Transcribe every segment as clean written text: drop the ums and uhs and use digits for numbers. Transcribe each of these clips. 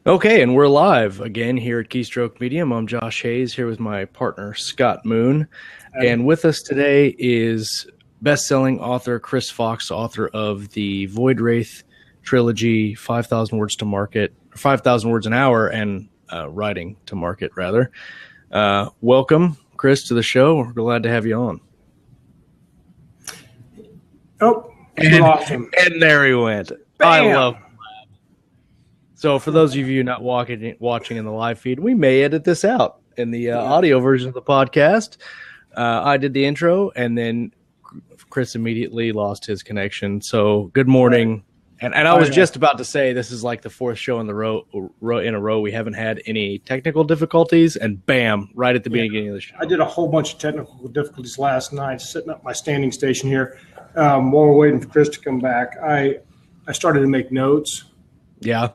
Okay, and we're live again here at Keystroke Medium. I'm Josh Hayes here with my partner Scott Moon, and with us today is best-selling author Chris Fox, author of the Void Wraith trilogy, 5,000 words to market, 5,000 words an hour, and writing to market rather. Welcome, Chris, to the show. We're glad to have you on. Oh, awesome! And there he went. Bam. I love. So for those of you not watching in the live feed, we may edit this out in the audio version of the podcast. I did the intro, and then Chris immediately lost his connection. So good morning. Right. And I was just about to say this is like the fourth show in a row. We haven't had any technical difficulties, and bam, right at the beginning of the show. I did a whole bunch of technical difficulties last night, setting up my standing station here. While we're waiting for Chris to come back, I started to make notes. Yeah.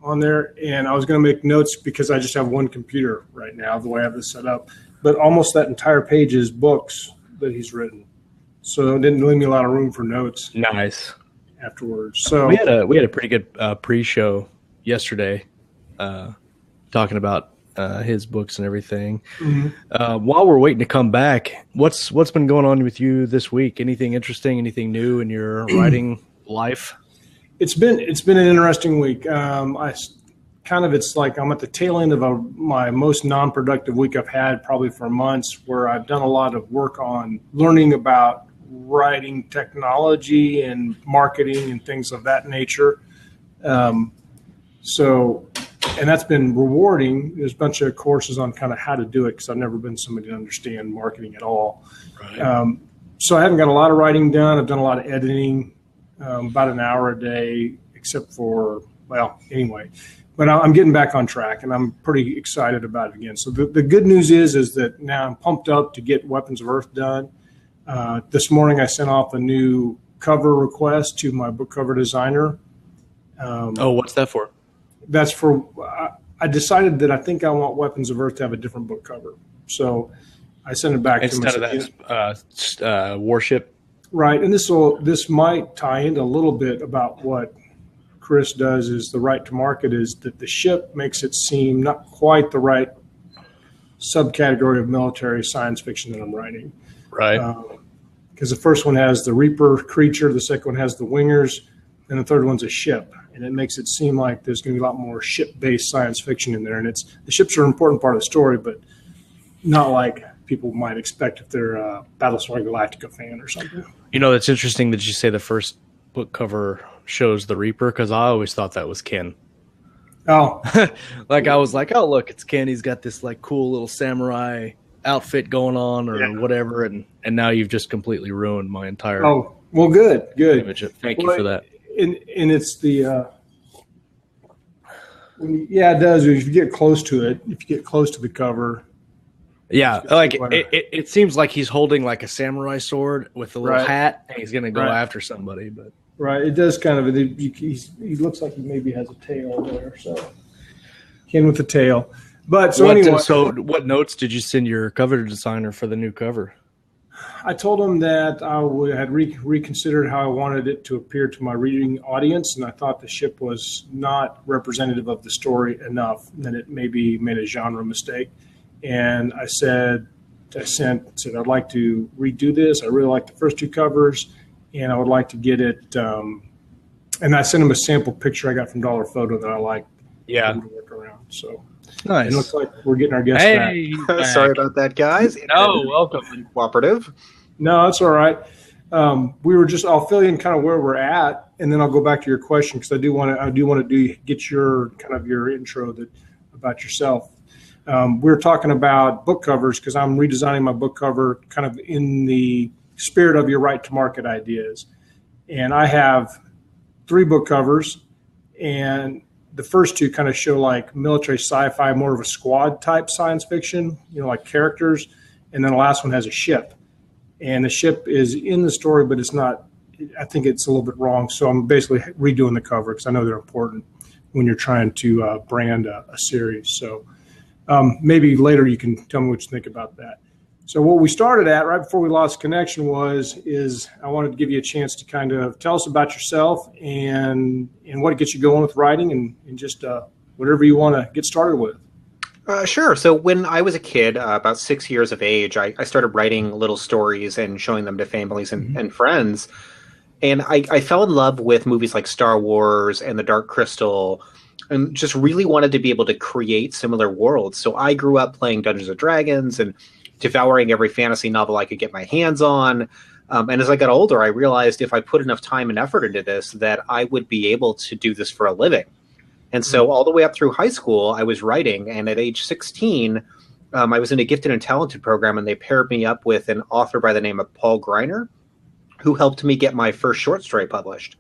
On there, and I was going to make notes because I just have one computer right now, the way I have this set up. But almost that entire page is books that he's written, so it didn't leave me a lot of room for notes. Nice. Afterwards, so we had a pretty good pre-show yesterday, talking about his books and everything. Mm-hmm. While we're waiting to come back, what's been going on with you this week? Anything interesting? Anything new in your writing life? It's been an interesting week. It's like I'm at the tail end of my most non-productive week I've had probably for months, where I've done a lot of work on learning about writing technology and marketing and things of that nature. And that's been rewarding. There's a bunch of courses on kind of how to do it, because I've never been somebody to understand marketing at all. Right. So I haven't got a lot of writing done. I've done a lot of editing. About an hour a day, except for, anyway. But I'm getting back on track, and I'm pretty excited about it again. So the good news is that now I'm pumped up to get Weapons of Earth done. This morning I sent off a new cover request to my book cover designer. What's that for? That's for, I decided that I think I want Weapons of Earth to have a different book cover. So I sent it back to him. Instead of that warship. Right, and this might tie into a little bit about what Chris does. Is the right to market is that the ship makes it seem not quite the right subcategory of military science fiction that I'm writing. Right. Because the first one has the Reaper creature, the second one has the Wingers, and the third one's a ship. And it makes it seem like there's going to be a lot more ship-based science fiction in there. And the ships are an important part of the story, but not like people might expect if they're a Battlestar Galactica fan or something. You know, it's interesting that you say the first book cover shows the Reaper, because I always thought that was Ken. Oh. I was like, oh, look, it's Ken. He's got this like cool little samurai outfit going on or whatever. And now you've just completely ruined my entire good image. Thank you for that. And it's the it does. If you get close to it, if you get close to the cover. Yeah, like it seems like he's holding like a samurai sword with a little hat, and he's going to go after somebody. But it does kind of. He looks like he maybe has a tail there, so Ken with the tail. But anyway, so what notes did you send your cover designer for the new cover? I told him that I had reconsidered how I wanted it to appear to my reading audience, and I thought the ship was not representative of the story enough, and that it maybe made a genre mistake. And I said, I'd like to redo this. I really like the first two covers, and I would like to get it. And I sent him a sample picture I got from Dollar Photo that I liked. Yeah. To work around. So nice. It looks like we're getting our guest back. Sorry about that, guys. No, welcome. Cooperative. No, that's all right. I'll fill you in kind of where we're at, and then I'll go back to your question, because I do want to get your kind of your intro about yourself. We were talking about book covers, because I'm redesigning my book cover kind of in the spirit of your right to market ideas. And I have 3 book covers, and the first 2 kind of show like military sci-fi, more of a squad type science fiction, like characters. And then the last one has a ship, and the ship is in the story, but it's not, I think it's a little bit wrong. So I'm basically redoing the cover, because I know they're important when you're trying to brand a series. So maybe later you can tell me what you think about that. So what we started at right before we lost connection is I wanted to give you a chance to kind of tell us about yourself and what gets you going with writing, and just whatever you want to get started with. Sure. So when I was a kid, about 6 years of age, I started writing little stories and showing them to families and friends. And I fell in love with movies like Star Wars and The Dark Crystal, and just really wanted to be able to create similar worlds. So I grew up playing Dungeons and Dragons and devouring every fantasy novel I could get my hands on. And as I got older, I realized if I put enough time and effort into this, that I would be able to do this for a living. And so all the way up through high school, I was writing. And at age 16, I was in a gifted and talented program, and they paired me up with an author by the name of Paul Greiner, who helped me get my first short story published.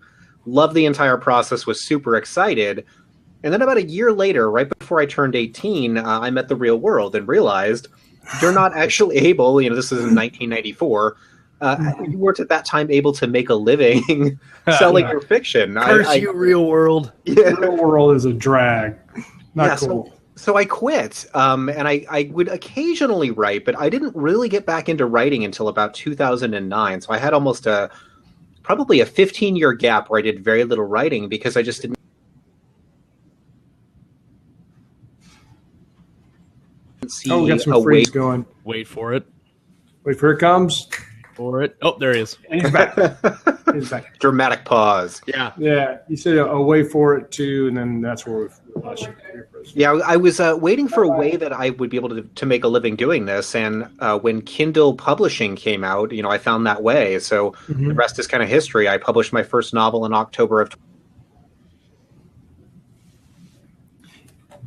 Loved the entire process, was super excited. And then about a year later, right before I turned 18, I met the real world and realized you're not actually able, this is in 1994, you weren't at that time able to make a living selling your fiction. Curse you, real world. Yeah. Real world is a drag. Not cool. So I quit, and I would occasionally write, but I didn't really get back into writing until about 2009. So I had almost probably a 15-year gap where I did very little writing because I just didn't see we got some freeze going. Wait for it. Wait for it comes. For it. Oh, there he is. And he's back. He's back. Dramatic pause. Yeah. You said a way for it too, and then that's where we lost you. Yeah, I was waiting for a way that I would be able to make a living doing this, and when Kindle publishing came out, I found that way. So the rest is kind of history. I published my first novel in October of. I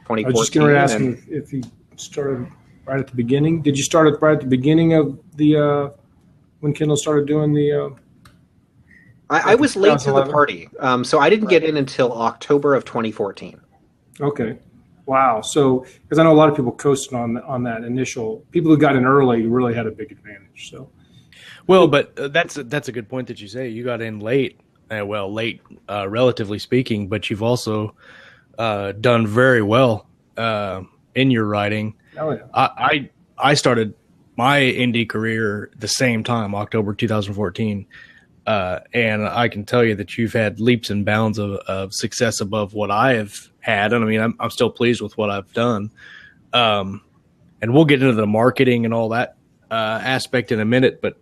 2014. was just going to ask him if he started right at the beginning. Did you start right at the beginning of the when Kindle started doing the? I was late to the party, so I didn't get in until October of 2014. Okay, wow. So because I know a lot of people coasted on that initial. People who got in early really had a big advantage. So, well, but that's a good point that you say. You got in late. Late, relatively speaking, but you've also done very well in your writing. Oh, yeah. I started my indie career the same time, October 2014, and I can tell you that you've had leaps and bounds of success above what I have had. And I mean, I'm still pleased with what I've done, and we'll get into the marketing and all that aspect in a minute. But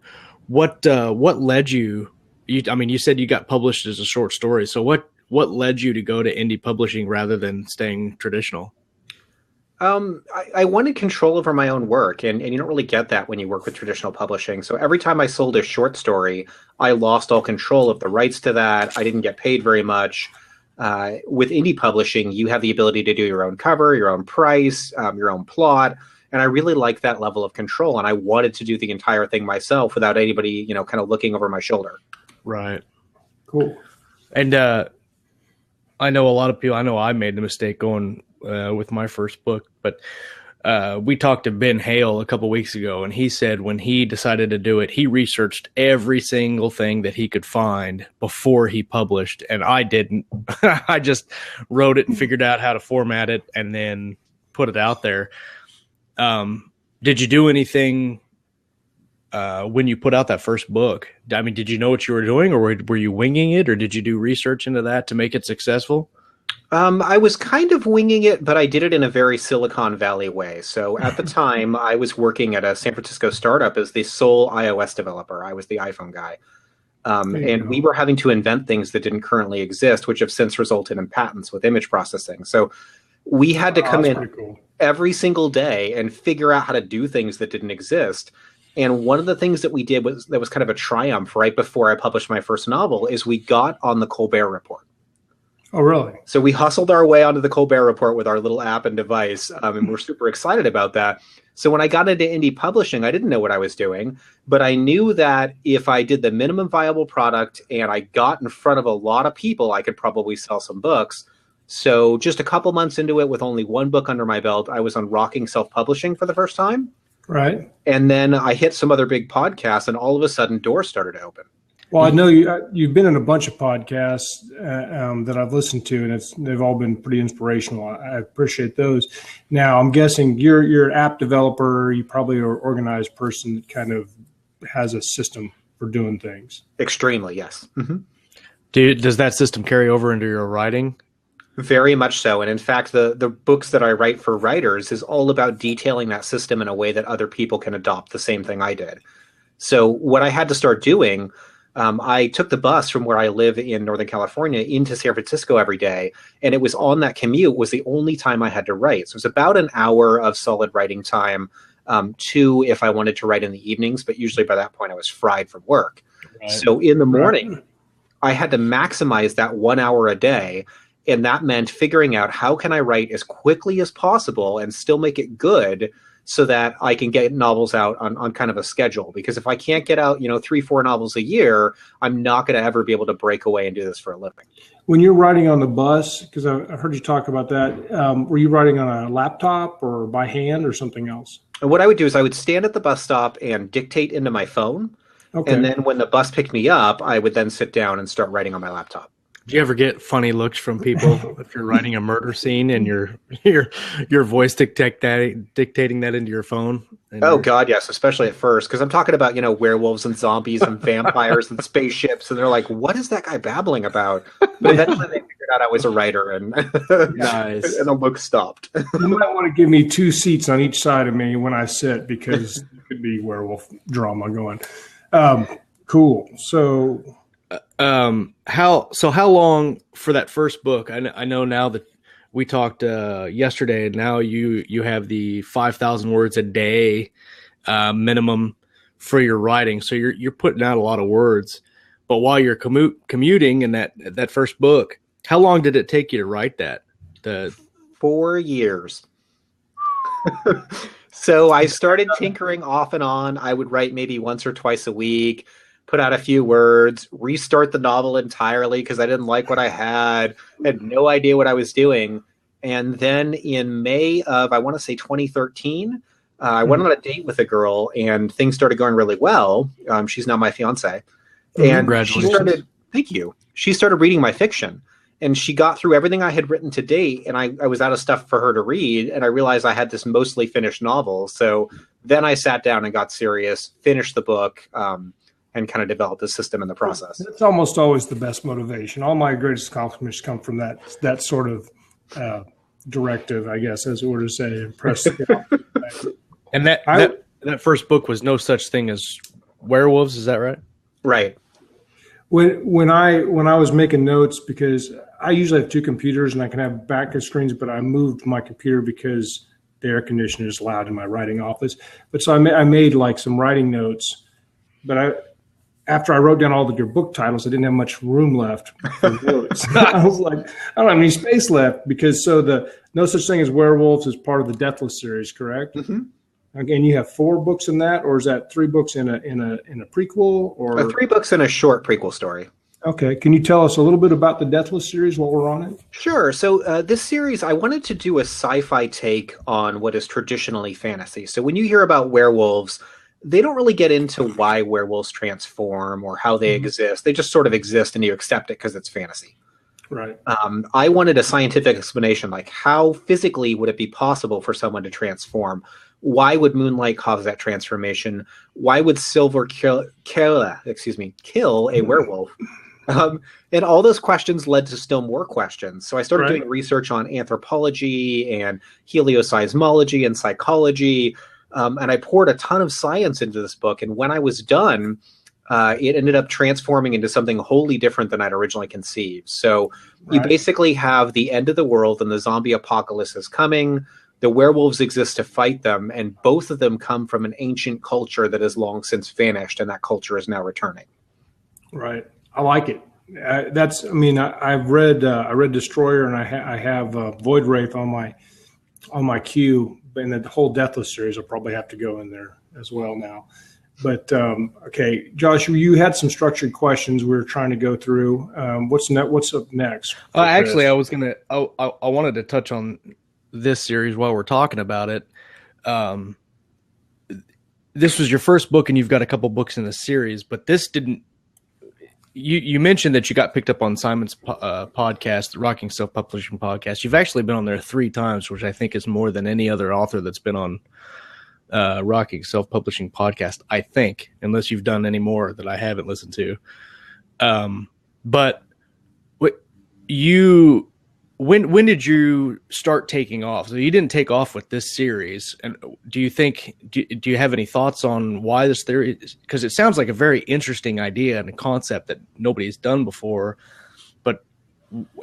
what led you? You said you got published as a short story. So what led you to go to indie publishing rather than staying traditional? I wanted control over my own work, and you don't really get that when you work with traditional publishing. So every time I sold a short story, I lost all control of the rights to that. I didn't get paid very much. With indie publishing, you have the ability to do your own cover, your own price, your own plot. And I really like that level of control. And I wanted to do the entire thing myself without anybody, kind of looking over my shoulder. Right. Cool. And I know a lot of people, I know I made the mistake going with my first book, but we talked to Ben Hale a couple weeks ago, and he said when he decided to do it, he researched every single thing that he could find before he published, and I didn't. I just wrote it and figured out how to format it and then put it out there. Did you do anything when you put out that first book? I mean, did you know what you were doing, or were you winging it, or did you do research into that to make it successful? I was kind of winging it, but I did it in a very Silicon Valley way. So at the time, I was working at a San Francisco startup as the sole iOS developer. I was the iPhone guy. And we were having to invent things that didn't currently exist, which have since resulted in patents with image processing. So we had to come in every single day and figure out how to do things that didn't exist. And one of the things that we did that was kind of a triumph right before I published my first novel is we got on the Colbert Report. Oh, really? So we hustled our way onto the Colbert Report with our little app and device, and we're super excited about that. So when I got into indie publishing, I didn't know what I was doing, but I knew that if I did the minimum viable product and I got in front of a lot of people, I could probably sell some books. So just a couple months into it, with only one book under my belt, I was on Rocking Self-Publishing for the first time. Right. And then I hit some other big podcasts, and all of a sudden doors started to open. Well, I know you've been in a bunch of podcasts that I've listened to, and they've all been pretty inspirational. I appreciate those. Now, I'm guessing you're an app developer. You probably are an organized person that kind of has a system for doing things. Extremely, yes. Mm-hmm. Does that system carry over into your writing? Very much so. And in fact, the books that I write for writers is all about detailing that system in a way that other people can adopt the same thing I did. So what I had to start doing, I took the bus from where I live in Northern California into San Francisco every day. And it was on that commute was the only time I had to write. So it was about an hour of solid writing time, two if I wanted to write in the evenings, but usually by that point I was fried from work. Right. So in the morning, I had to maximize that 1 hour a day. And that meant figuring out how can I write as quickly as possible and still make it good so that I can get novels out on kind of a schedule. Because if I can't get out, 3-4 novels a year, I'm not going to ever be able to break away and do this for a living. When you're writing on the bus, because I heard you talk about that, were you writing on a laptop or by hand or something else? And what I would do is I would stand at the bus stop and dictate into my phone. Okay. And then when the bus picked me up, I would then sit down and start writing on my laptop. Do you ever get funny looks from people if you're writing a murder scene and your voice dictating that into your phone? Oh God, yes, especially at first, because I'm talking about werewolves and zombies and vampires and spaceships, and they're like, "What is that guy babbling about?" But eventually they figured out I was a writer, and nice. And the look stopped. You might want to give me 2 seats on each side of me when I sit, because it could be werewolf drama going. Cool. So. How long for that first book? I know now that we talked yesterday, and now you have the 5,000 words a day minimum for your writing. So you're putting out a lot of words. But while you're commuting in that first book, how long did it take you to write that? 4 years. So I started tinkering off and on. I would write maybe once or twice a week, put out a few words, restart the novel entirely because I didn't like what I had no idea what I was doing. And then in May of, I want to say 2013, I went on a date with a girl and things started going really well. She's now my fiance. And thank you. She started reading my fiction and she got through everything I had written to date. And I was out of stuff for her to read. And I realized I had this mostly finished novel. So then I sat down and got serious, finished the book, and kind of develop the system in the process. It's almost always the best motivation. All my greatest accomplishments come from that sort of directive, I guess, as it were to say. And that first book was No Such Thing as Werewolves, is that right? Right. When I was making notes, because I usually have 2 computers and I can have backup screens, but I moved my computer because the air conditioner is loud in my writing office. But so I made like some writing notes, but after I wrote down all of your book titles, I didn't have much room left for notes. I was like, I don't have any space left, because the No Such Thing as Werewolves is part of the Deathless series, correct? Mm-hmm. Again, you have 4 books in that, or is that 3 books in a prequel, or 3 books in a short prequel story? Okay, can you tell us a little bit about the Deathless series while we're on it? Sure. So this series, I wanted to do a sci-fi take on what is traditionally fantasy. So when you hear about werewolves, they don't really get into why werewolves transform or how they exist. They just sort of exist and you accept it because it's fantasy. Right. I wanted a scientific explanation, like how physically would it be possible for someone to transform? Why would moonlight cause that transformation? Why would silver kill a werewolf? And all those questions led to still more questions. So I started doing research on anthropology and helioseismology and psychology. And I poured a ton of science into this book. And when I was done, it ended up transforming into something wholly different than I'd originally conceived. So you basically have the end of the world and the zombie apocalypse is coming. The werewolves exist to fight them. And both of them come from an ancient culture that has long since vanished. And that culture is now returning. Right. I like it. I've read Destroyer and I have Void Wraith on my queue. And the whole Deathless series will probably have to go in there as well now. But okay, Josh, you had some structured questions we were trying to go through. What's up next? Actually, I wanted to touch on this series while we're talking about it. This was your first book, and you've got a couple books in the series, but this didn't. You mentioned that you got picked up on Simon's podcast, the Rocking Self-Publishing podcast. You've actually been on there 3 times, which I think is more than any other author that's been on Rocking Self-Publishing podcast, I think, unless you've done any more that I haven't listened to. But you when did you start taking off? So you didn't take off with this series, and do you have any thoughts on why this theory? Because it sounds like a very interesting idea and a concept that nobody's done before, but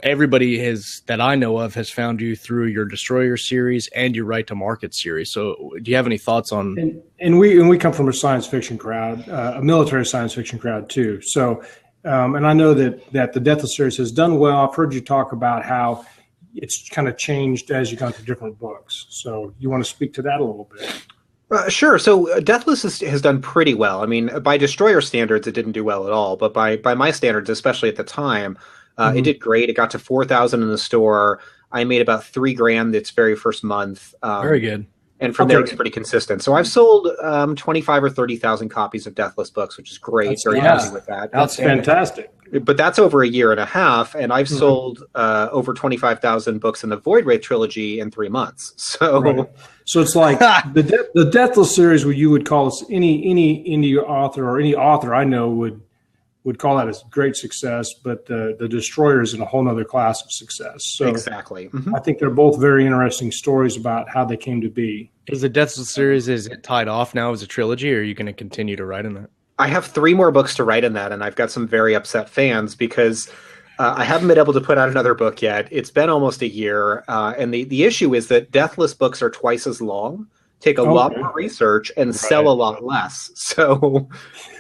everybody that I know of has found you through your Destroyer series and your Right to Market series. So do you have any thoughts on? And we come from a science fiction crowd, a military science fiction crowd too. So. And I know that the Deathless series has done well. I've heard you talk about how it's kind of changed as you've gone through different books. So you want to speak to that a little bit? Sure. So Deathless has done pretty well. I mean, by Destroyer standards, it didn't do well at all. But by my standards, especially at the time, it did great. It got to 4,000 in the store. I made about $3,000 its very first month. Very good. And from there, it's pretty consistent. So I've sold 25 or 30,000 copies of Deathless books, which is great. Very happy with that. That's fantastic. But that's over a year and a half, and I've sold over 25,000 books in the Void Wraith trilogy in 3 months. So, so it's like the Deathless series, what you would call this, any indie author or any author I know would call that a great success, but the Destroyer is in a whole nother class of success. So exactly. Mm-hmm. I think they're both very interesting stories about how they came to be. Is the Deathless series, is it tied off now as a trilogy, or are you going to continue to write in that? I have 3 more books to write in that, and I've got some very upset fans because I haven't been able to put out another book yet. It's been almost a year, and the issue is that Deathless books are twice as long, take a lot more research, and sell a lot less. So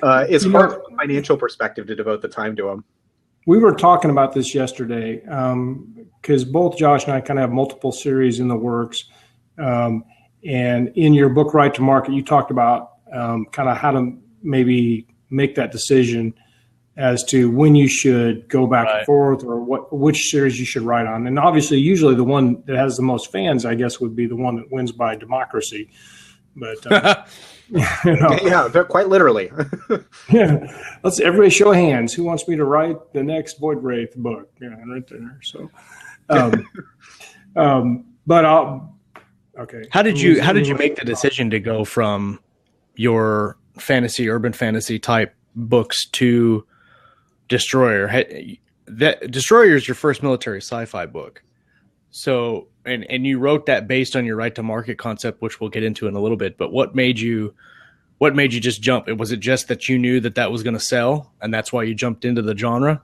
it's hard from a financial perspective to devote the time to them. We were talking about this yesterday because both Josh and I kind of have multiple series in the works. And in your book, Right to Market, you talked about kind of how to maybe make that decision as to when you should go back and forth or which series you should write on. And obviously, usually the one that has the most fans, I guess, would be the one that wins by democracy. But yeah, quite literally. Yeah, let's everybody show of hands. Who wants me to write the next Void Wraith book? Yeah, right there. So, but okay. How did you make the decision to go from your urban fantasy type books to Destroyer? Destroyer is your first military sci-fi book. So, and you wrote that based on your Right to Market concept, which we'll get into in a little bit. But what made you just jump? Was it just that you knew that was going to sell, and that's why you jumped into the genre?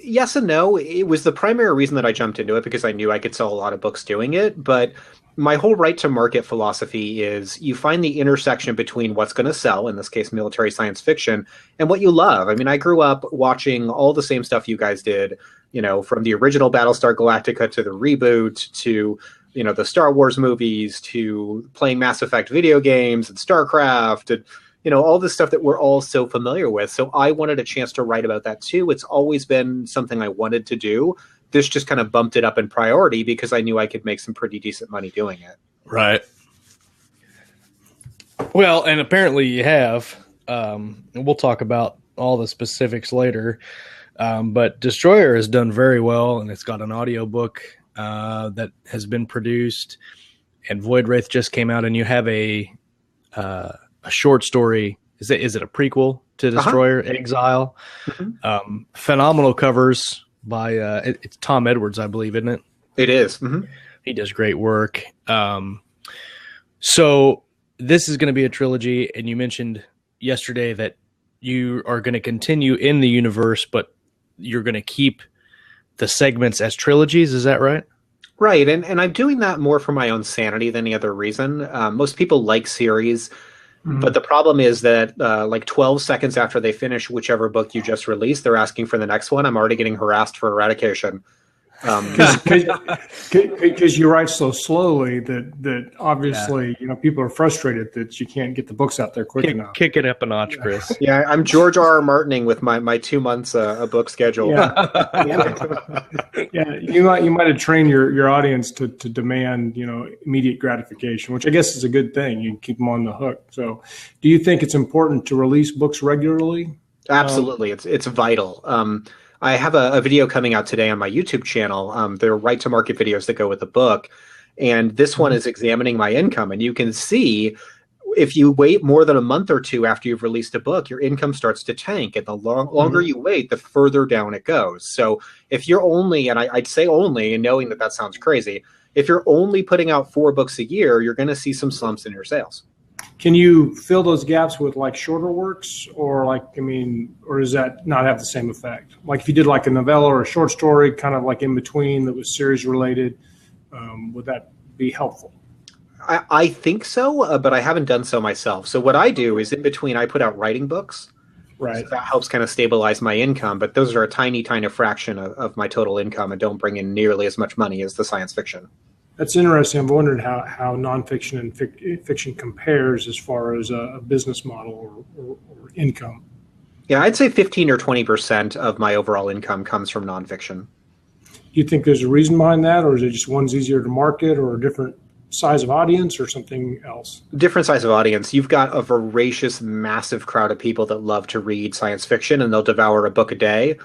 Yes and no. It was the primary reason that I jumped into it because I knew I could sell a lot of books doing it. But my whole Right to Market philosophy is you find the intersection between what's going to sell, in this case, military science fiction, and what you love. I mean, I grew up watching all the same stuff you guys did, from the original Battlestar Galactica to the reboot to, the Star Wars movies to playing Mass Effect video games and StarCraft and, all this stuff that we're all so familiar with. So I wanted a chance to write about that too. It's always been something I wanted to do. This just kind of bumped it up in priority because I knew I could make some pretty decent money doing it. Right. Well, and apparently you have, and we'll talk about all the specifics later. But Destroyer has done very well, and it's got an audiobook that has been produced, and Void Wraith just came out, and you have a short story. Is it a prequel to Destroyer, Exile? Mm-hmm. Phenomenal covers by it's Tom Edwards, I believe, isn't it? It is. Mm-hmm. He does great work. So this is going to be a trilogy, and you mentioned yesterday that you are going to continue in the universe, but you're going to keep the segments as trilogies. Is that right? Right. And I'm doing that more for my own sanity than any other reason. Most people like series, but the problem is that like 12 seconds after they finish whichever book you just released, they're asking for the next one. I'm already getting harassed for eradication. Because you write so slowly that obviously people are frustrated that you can't get the books out there quick enough. Kick it up a notch, Chris. Yeah, I'm George R. Martining with my 2 months a book schedule. Yeah, you might have trained your audience to demand immediate gratification, which I guess is a good thing. You keep them on the hook. So, do you think it's important to release books regularly? Absolutely, it's vital. I have a video coming out today on my YouTube channel. They're Right to Market videos that go with the book. And this one is examining my income. And you can see if you wait more than a month or two after you've released a book, your income starts to tank. And the longer you wait, the further down it goes. So if you're only, and I'd say only, and knowing that sounds crazy, if you're only putting out 4 books a year, you're going to see some slumps in your sales. Can you fill those gaps with like shorter works, or like, I mean, or does that not have the same effect? Like if you did like a novella or a short story, kind of like in between that was series related, would that be helpful? I think so, but I haven't done so myself. So what I do is in between, I put out writing books. Right. So that helps kind of stabilize my income, but those are a tiny fraction of my total income and don't bring in nearly as much money as the science fiction. That's interesting. I've wondered how nonfiction and fiction compares as far as a business model or income. Yeah, I'd say 15 or 20% of my overall income comes from nonfiction. Do you think there's a reason behind that, or is it just one's easier to market, or a different size of audience, or something else? Different size of audience. You've got a voracious, massive crowd of people that love to read science fiction, and they'll devour a book a day.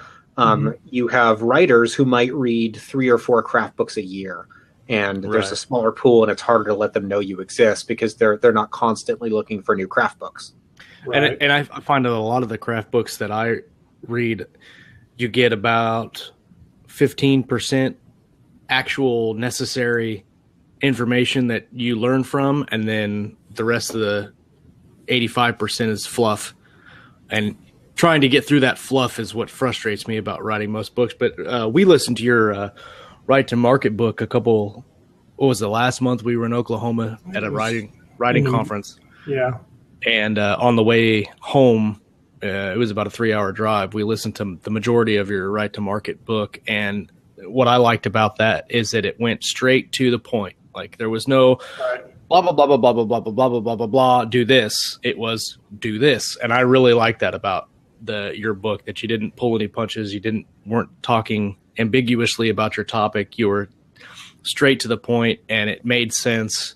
You have writers who might read 3 or 4 craft books a year. And there's a smaller pool, and it's harder to let them know you exist because they're not constantly looking for new craft books. Right. And I find that a lot of the craft books that I read, you get about 15% actual necessary information that you learn from, and then the rest of the 85% is fluff. And trying to get through that fluff is what frustrates me about writing most books. But we listened to your Right to Market book what was it, last month? We were in Oklahoma at a writing conference. Yeah. And on the way home, it was about a 3-hour drive. We listened to the majority of your Right to Market book. And what I liked about that is that it went straight to the point. Like there was no blah, blah, blah, blah, blah, blah, blah, blah, blah, blah, blah, blah, do this. It was do this. And I really liked that about your book, that you didn't pull any punches. You weren't talking ambiguously about your topic. You were straight to the point, and it made sense.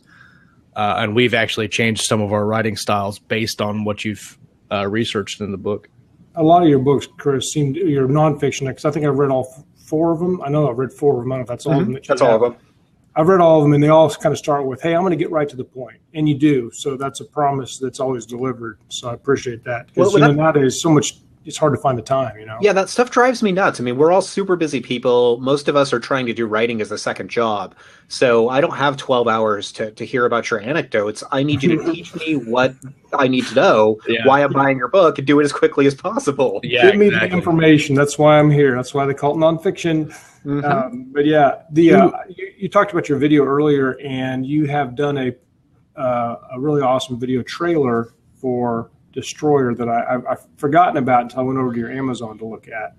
And we've actually changed some of our writing styles based on what you've researched in the book. A lot of your books, Chris, your nonfiction, because I think I've read all 4 of them. I know I've read 4 of them. I don't know if that's all of them. That's all of them. I've read all of them, and they all kind of start with, hey, I'm going to get right to the point. And you do. So that's a promise that's always delivered. So I appreciate that. Because nowadays, so much, it's hard to find the time, Yeah, that stuff drives me nuts. I mean, we're all super busy people. Most of us are trying to do writing as a second job. So I don't have 12 hours to hear about your anecdotes. I need you to teach me what I need to know, why I'm buying your book, and do it as quickly as possible. Yeah, give me the information. That's why I'm here. That's why they call it nonfiction. But yeah, you talked about your video earlier, and you have done a really awesome video trailer for Destroyer that I've forgotten about until I went over to your Amazon to look at.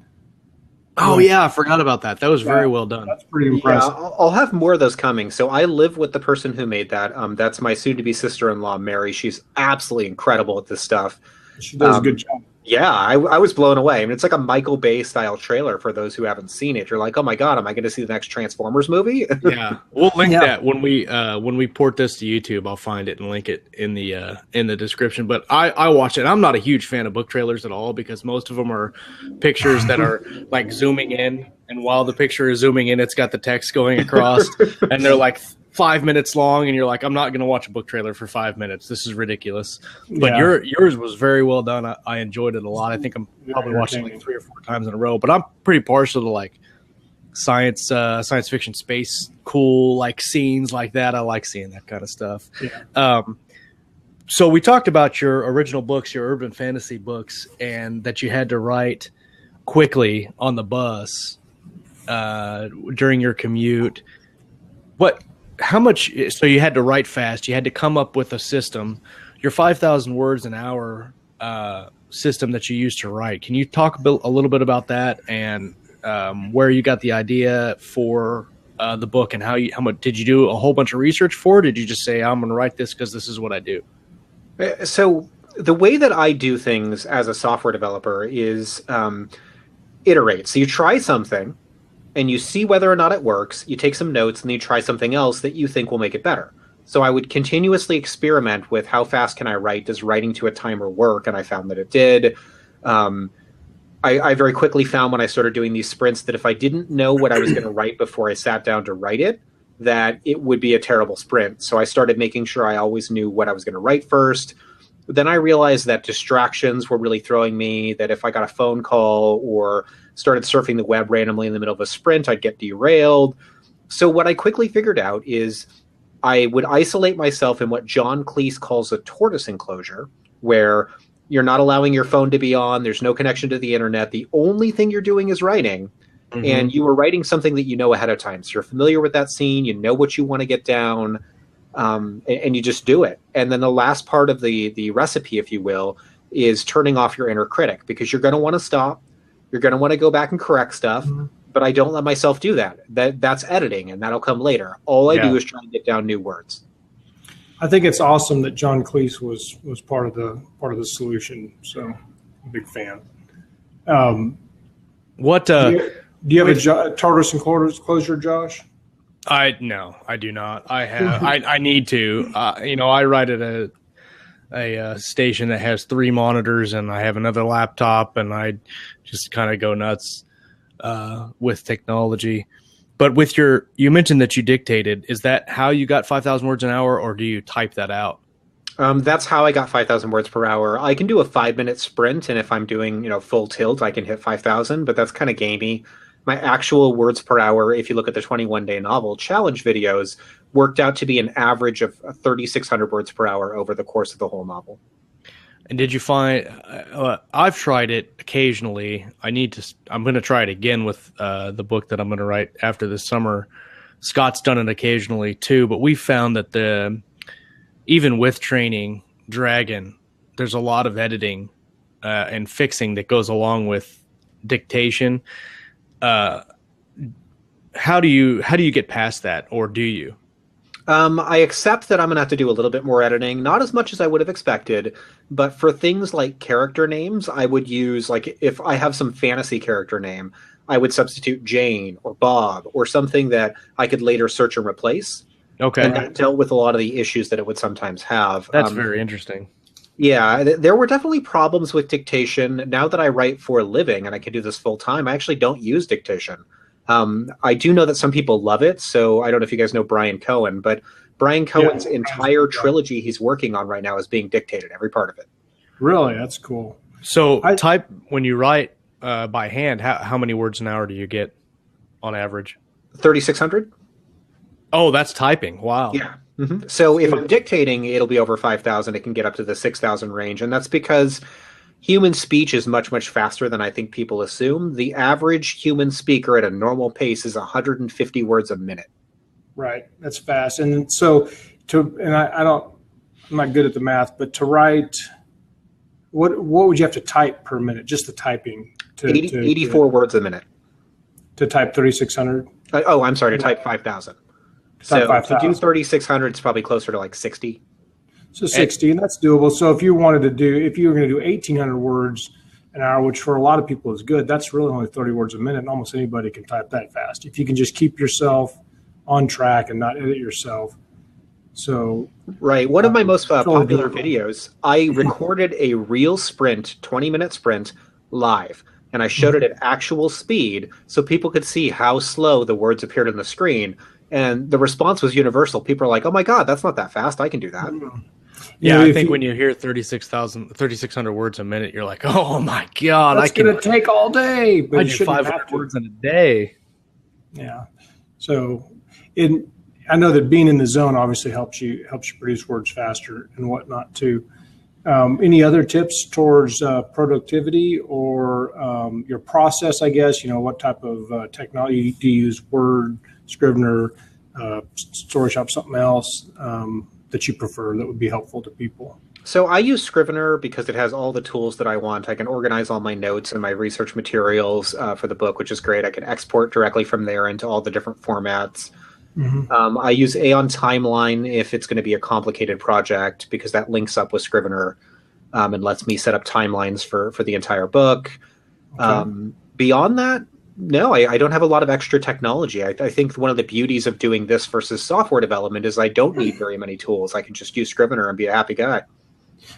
Oh yeah, I forgot about that. That was very well done. That's pretty impressive. Yeah, I'll have more of those coming. So I live with the person who made that. That's my soon-to-be sister-in-law, Mary. She's absolutely incredible at this stuff. She does a good job. Yeah, I was blown away. I mean, it's like a Michael Bay style trailer for those who haven't seen it. You're like, oh my god, am I going to see the next Transformers movie? Yeah, we'll link that when we port this to YouTube. I'll find it and link it in the description. But I watched it. I'm not a huge fan of book trailers at all because most of them are pictures that are like zooming in, and while the picture is zooming in, it's got the text going across, and they're like 5 minutes long, and you're like, I'm not going to watch a book trailer for 5 minutes. This is ridiculous. But yours was very well done. I enjoyed it a lot. I think I'm probably watching it like 3 or 4 times in a row. But I'm pretty partial to like science fiction, space, cool like scenes like that. I like seeing that kind of stuff. Yeah. So we talked about your original books, your urban fantasy books, and that you had to write quickly on the bus during your commute. How much? So you had to write fast. You had to come up with a system. Your 5,000 words an hour system that you used to write. Can you talk a little bit about that and where you got the idea for the book, and how much did you do a whole bunch of research for? Or did you just say, I'm going to write this because this is what I do? So the way that I do things as a software developer is iterate. So you try something, and you see whether or not it works, you take some notes, and then you try something else that you think will make it better. So I would continuously experiment with how fast can I write? Does writing to a timer work? And I found that it did. I very quickly found when I started doing these sprints that if I didn't know what I was going to write before I sat down to write it, that it would be a terrible sprint. So I started making sure I always knew what I was going to write first. Then I realized that distractions were really throwing me, that if I got a phone call or started surfing the web randomly in the middle of a sprint, I'd get derailed. So what I quickly figured out is I would isolate myself in what John Cleese calls a tortoise enclosure, where you're not allowing your phone to be on, there's no connection to the internet, the only thing you're doing is writing, and you are writing something that you know ahead of time. So you're familiar with that scene, you know what you want to get down, and you just do it. And then the last part of the recipe, if you will, is turning off your inner critic, because you're going to want to stop, you're going to want to go back and correct stuff, but I don't let myself do that. That's editing, and that'll come later. All I do is try and get down new words. I think it's awesome that John Cleese was part of the solution. So, I'm a big fan. Do you have a tortoise enclosure, Josh? No, I do not. I have. I need to. I write at a station that has 3 monitors, and I have another laptop, and I just kind of go nuts with technology. But with you mentioned that you dictated. Is that how you got 5,000 words an hour, or do you type that out? That's how I got 5,000 words per hour. I can do a 5-minute sprint, and if I'm doing full tilt, I can hit 5,000. But that's kind of gamey. My actual words per hour, if you look at the 21-day novel challenge videos, worked out to be an average of 3,600 words per hour over the course of the whole novel. And did you find? I've tried it occasionally. I'm going to try it again with the book that I'm going to write after this summer. Scott's done it occasionally too, but we found that even with training Dragon, there's a lot of editing and fixing that goes along with dictation. How do you get past that, or do you? I accept that I'm going to have to do a little bit more editing, not as much as I would have expected, but for things like character names, I would use, like, if I have some fantasy character name, I would substitute Jane or Bob or something that I could later search and replace. Okay. And that dealt with a lot of the issues that it would sometimes have. That's very interesting. Yeah, there were definitely problems with dictation. Now that I write for a living and I can do this full time, I actually don't use dictation. I do know that some people love it, so I don't know if you guys know Brian Cohen, but Brian Cohen's entire trilogy he's working on right now is being dictated, every part of it. Really? That's cool. So when you write by hand, how many words an hour do you get on average? 3,600. Oh, that's typing. Wow. Yeah. Mm-hmm. So if I'm dictating, it'll be over 5,000. It can get up to the 6,000 range, and that's because human speech is much, much faster than I think people assume. The average human speaker at a normal pace is 150 words a minute. Right. That's fast. And so I'm not good at the math, but to write, what would you have to type per minute? Just the typing. 84 words a minute. To type 3,600? I'm sorry, to type 5,000. So 5,000. To do 3,600, it's probably closer to like 60. So 60, and that's doable. So if you were going to do 1,800 words an hour, which for a lot of people is good, that's really only 30 words a minute, and almost anybody can type that fast. If you can just keep yourself on track and not edit yourself. So right. One of my most popular videos, I recorded a real sprint, 20-minute sprint, live, and I showed it at actual speed so people could see how slow the words appeared on the screen. And the response was universal. People are like, "Oh my God, that's not that fast. I can do that." Yeah, I think when you hear 3,600 words a minute, you're like, "Oh my God, that's going to take all day." But I do 500 words in a day. Yeah. So, I know that being in the zone obviously helps you produce words faster and whatnot too. Any other tips towards productivity or your process? I guess what type of technology do you use? Word, Scrivener, StoryShop, something else that you prefer that would be helpful to people? So I use Scrivener because it has all the tools that I want. I can organize all my notes and my research materials for the book, which is great. I can export directly from there into all the different formats. Mm-hmm. I use Aeon Timeline if it's going to be a complicated project because that links up with Scrivener and lets me set up timelines for the entire book. Okay. Beyond that, no, I don't have a lot of extra technology. I think one of the beauties of doing this versus software development is I don't need very many tools. I can just use Scrivener and be a happy guy.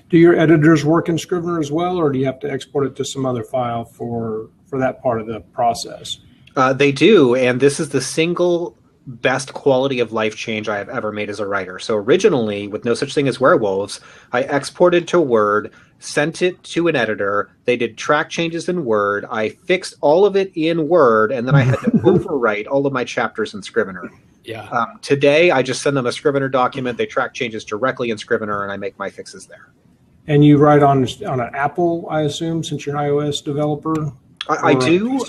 Do your editors work in Scrivener as well, or do you have to export it to some other file for that part of the process? They do, and this is the single best quality of life change I have ever made as a writer. So originally, with no such thing as werewolves, I exported to Word, sent it to an editor. They did track changes in Word. I fixed all of it in Word, and then I had to overwrite all of my chapters in Scrivener. Yeah. Today, I just send them a Scrivener document. They track changes directly in Scrivener, and I make my fixes there. And you write on an Apple, I assume, since you're an iOS developer? I do.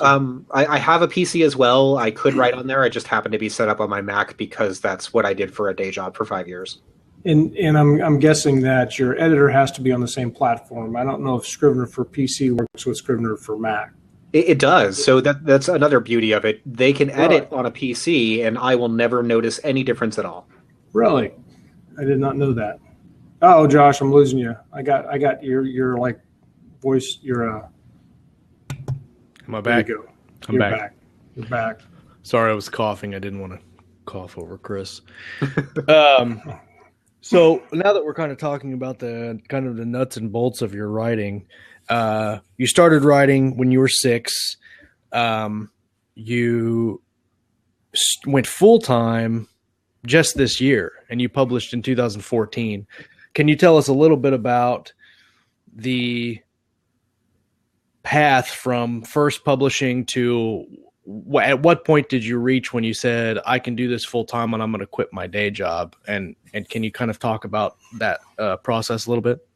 I have a PC as well. I could write on there. I just happen to be set up on my Mac because that's what I did for a day job for 5 years. And I'm guessing that your editor has to be on the same platform. I don't know if Scrivener for PC works with Scrivener for Mac. It does. So that's another beauty of it. They can edit on a PC, and I will never notice any difference at all. Really? I did not know that. Oh, Josh, I'm losing you. I got your like voice. Am I back? There you go. I'm back. You're back. Sorry, I was coughing. I didn't want to cough over Chris. So now that we're kind of talking about the kind of the nuts and bolts of your writing, you started writing when you were 6. You went full time just this year, and you published in 2014. Can you tell us a little bit about the path from first publishing to at what point did you reach when you said, I can do this full time and I'm going to quit my day job? And can you kind of talk about that process a little bit?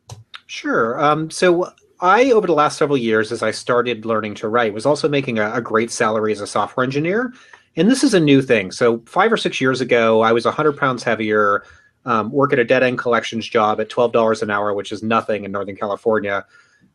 Sure. So I, over the last several years, as I started learning to write, was also making a great salary as a software engineer. And this is a new thing. So 5 or 6 years ago, I was 100 pounds heavier, work at a dead-end collections job at $12 an hour, which is nothing in Northern California.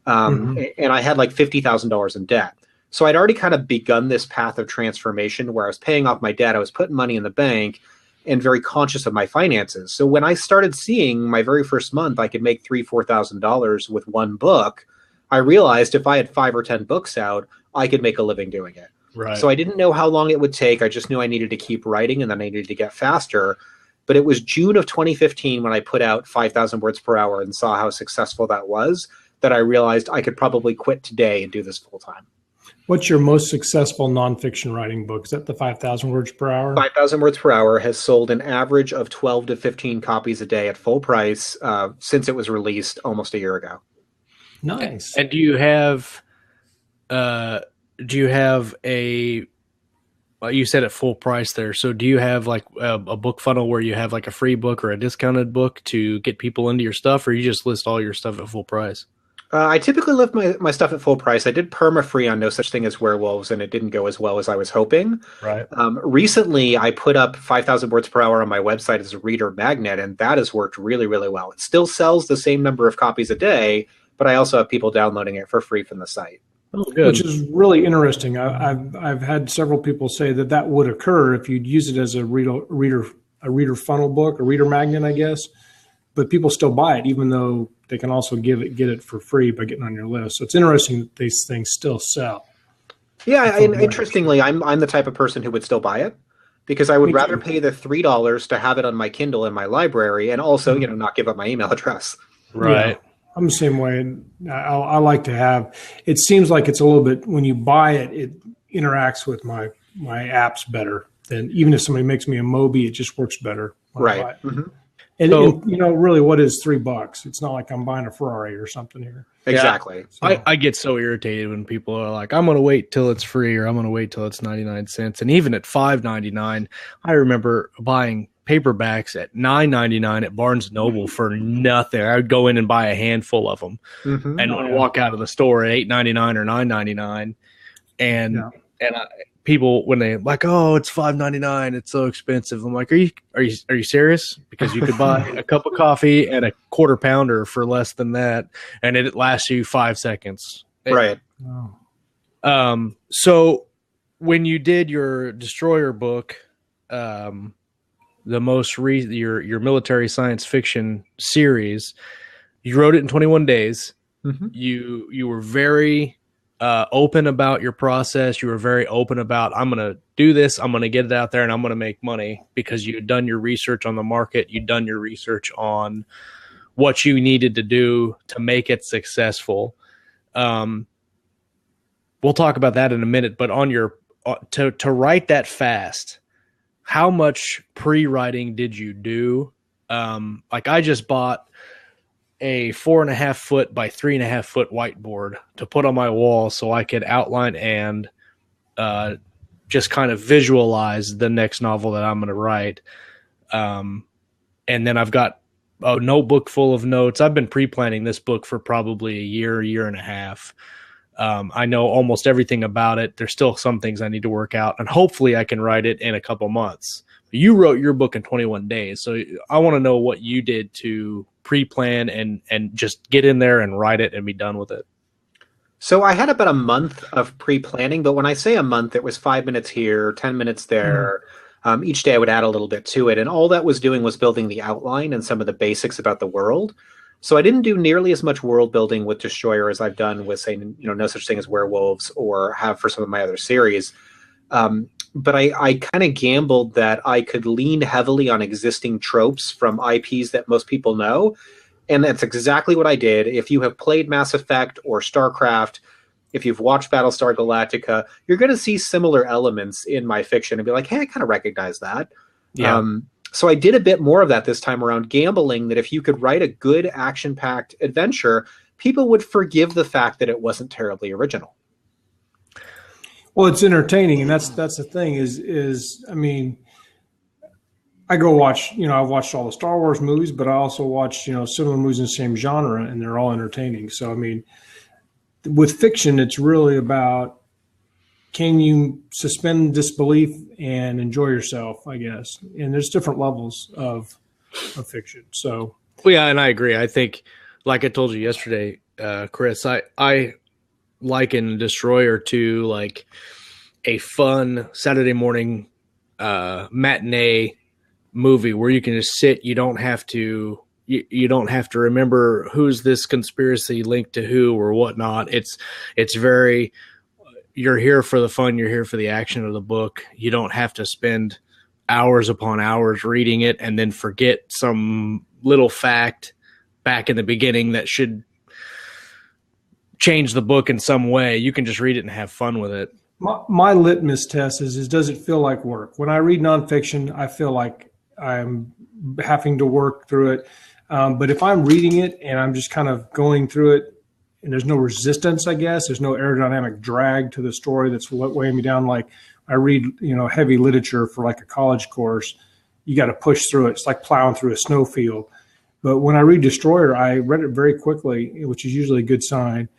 And I had like $50,000 in debt. So I'd already kind of begun this path of transformation where I was paying off my debt, I was putting money in the bank, and very conscious of my finances. So when I started seeing my very first month, I could make $3,000-$4,000 with one book, I realized if I had 5 or 10 books out, I could make a living doing it. Right. So I didn't know how long it would take. I just knew I needed to keep writing, and then I needed to get faster. But it was June of 2015 when I put out 5,000 words per hour and saw how successful that was, that I realized I could probably quit today and do this full time. What's your most successful nonfiction writing book? Is that the 5,000 words per hour? 5,000 words per hour has sold an average of 12 to 15 copies a day at full price since it was released almost a year ago. Nice. And do you have a, you said at full price there, so do you have like a book funnel where you have like a free book or a discounted book to get people into your stuff, or you just list all your stuff at full price? I typically list my stuff at full price. I did perma-free on No Such Thing as Werewolves, and it didn't go as well as I was hoping. Right. Recently, I put up 5,000 words per hour on my website as a reader magnet, and that has worked really, really well. It still sells the same number of copies a day, but I also have people downloading it for free from the site. Oh, good. Which is really interesting. I've had several people say that would occur if you'd use it as a reader funnel book, a reader magnet, I guess. But people still buy it, even though they can also get it for free by getting on your list. So it's interesting that these things still sell. Yeah, and interestingly, I'm the type of person who would still buy it because I would rather pay the $3 to have it on my Kindle in my library and also, not give up my email address. Right. Yeah, I'm the same way. I like to have. It seems like it's a little bit when you buy it, it interacts with my apps better than even if somebody makes me a Mobi, it just works better. Right. I buy it. And really, what is $3? It's not like I'm buying a Ferrari or something here. Exactly. Yeah. So. I get so irritated when people are like, I'm going to wait till it's free or I'm going to wait till it's 99 cents. And even at $5.99, I remember buying paperbacks at $9.99 at Barnes & Noble for nothing. I would go in and buy a handful of them and walk out of the store at $8.99 or $9.99. And people, when they like, oh, it's $5.99, it's so expensive. I'm like, are you serious? Because you could buy a cup of coffee and a quarter pounder for less than that, and it lasts you 5 seconds. Right. So when you did your Destroyer book, the most your military science fiction series, you wrote it in 21 days. You were very open about your process. You were very open about, I'm going to do this, I'm going to get it out there, and I'm going to make money because you had done your research on the market. You'd done your research on what you needed to do to make it successful. We'll talk about that in a minute, but on your to write that fast how much pre-writing did you do? Like I just bought a 4.5 foot by 3.5 foot whiteboard to put on my wall so I could outline and just kind of visualize the next novel that I'm going to write. And then I've got a notebook full of notes. I've been pre-planning this book for probably a year and a half. I know almost everything about it. There's still some things I need to work out, and hopefully I can write it in a couple months. You wrote your book in 21 days, so I want to know what you did to pre-plan and just get in there and write it and be done with it. So I had about a month of pre-planning, but when I say a month, it was 5 minutes here, 10 minutes there. Each day I would add a little bit to it, and all that was doing was building the outline and some of the basics about the world. So I didn't do nearly as much world building with Destroyer as I've done with, say, No Such Thing as Werewolves, or have for some of my other series. But I kind of gambled that I could lean heavily on existing tropes from IPs that most people know. And that's exactly what I did. If you have played Mass Effect or StarCraft, if you've watched Battlestar Galactica, you're going to see similar elements in my fiction and be like, hey, I kind of recognize that. Yeah. So I did a bit more of that this time around, gambling that if you could write a good action-packed adventure, people would forgive the fact that it wasn't terribly original. Well, it's entertaining, and that's the thing is I mean, I go watch, I've watched all the Star Wars movies, but I also watch, similar movies in the same genre, and they're all entertaining. So, I mean, with fiction, it's really about, can you suspend disbelief and enjoy yourself, I guess. And there's different levels of fiction. So, well, yeah, and I agree. I think, like I told you yesterday, Chris, I liken Destroyer to like a fun Saturday morning matinee movie where you can just sit. You don't have to remember who's this conspiracy linked to who or whatnot. It's very, you're here for the fun. You're here for the action of the book. You don't have to spend hours upon hours reading it and then forget some little fact back in the beginning that should change the book in some way. You can just read it and have fun with it. My litmus test is does it feel like work? When I read nonfiction, I feel like I'm having to work through it. But if I'm reading it and I'm just kind of going through it and there's no resistance, I guess, there's no aerodynamic drag to the story that's weighing me down. Like I read, heavy literature for like a college course, you got to push through it. It's like plowing through a snowfield. But when I read Destroyer, I read it very quickly, which is usually a good sign.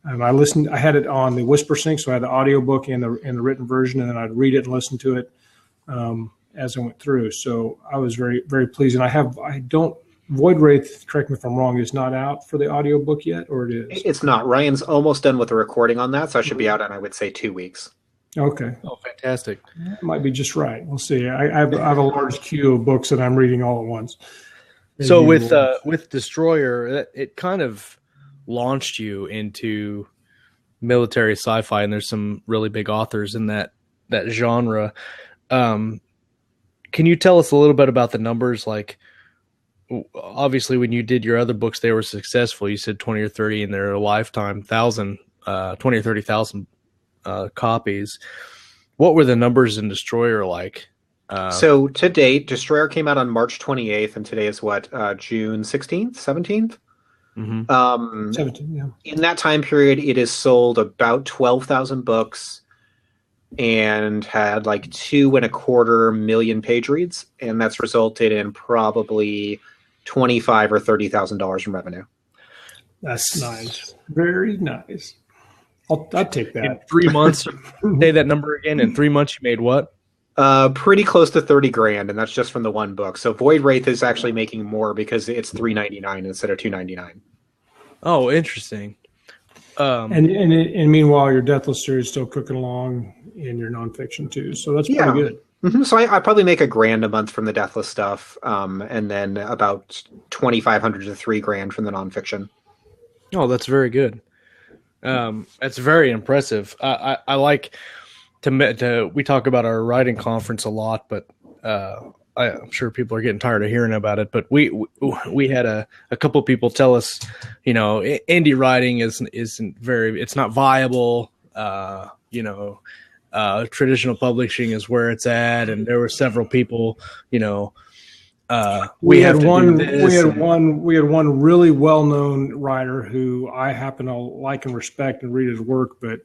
I had it on the Whisper Sync, so I had the audiobook and the written version, and then I'd read it and listen to it as I went through. So I was very, very pleased. And Void Wraith, correct me if I'm wrong, is not out for the audiobook yet, or it is? It's not. Ryan's almost done with the recording on that, so I should be out in, I would say, 2 weeks. Okay. Oh, fantastic. That might be just right. We'll see. I have a large queue of books that I'm reading all at once. So with Destroyer, it kind of launched you into military sci-fi, and there's some really big authors in that genre. Can you tell us a little bit about the numbers? Like, obviously when you did your other books, they were successful. You said 20 or 30 in their lifetime, 20 or 30,000 copies. What were the numbers in Destroyer like? So to date, Destroyer came out on March 28th, and today is what, June 16th, 17th? Mm-hmm. 17, yeah. In that time period, it has sold about 12,000 books and had like 2.25 million page reads, and that's resulted in probably $25,000 or $30,000 in revenue. That's nice, very nice. I'd take that. In 3 months, say that number again. In 3 months, you made what? Pretty close to $30,000, and that's just from the one book. So Void Wraith is actually making more because it's $3.99 instead of $2.99. Oh, interesting. And meanwhile, your Deathless series is still cooking along in your nonfiction too. So that's pretty good. Mm-hmm. So I probably make $1,000 a month from the Deathless stuff, and then about $2,500 to $3,000 from the nonfiction. Oh, that's very good. That's very impressive. I like to we talk about our writing conference a lot, but I'm sure people are getting tired of hearing about it. But we had a couple people tell us, indie writing isn't very, it's not viable. traditional publishing is where it's at, and there were several people, we had one really well-known writer who I happen to like and respect and read his work, but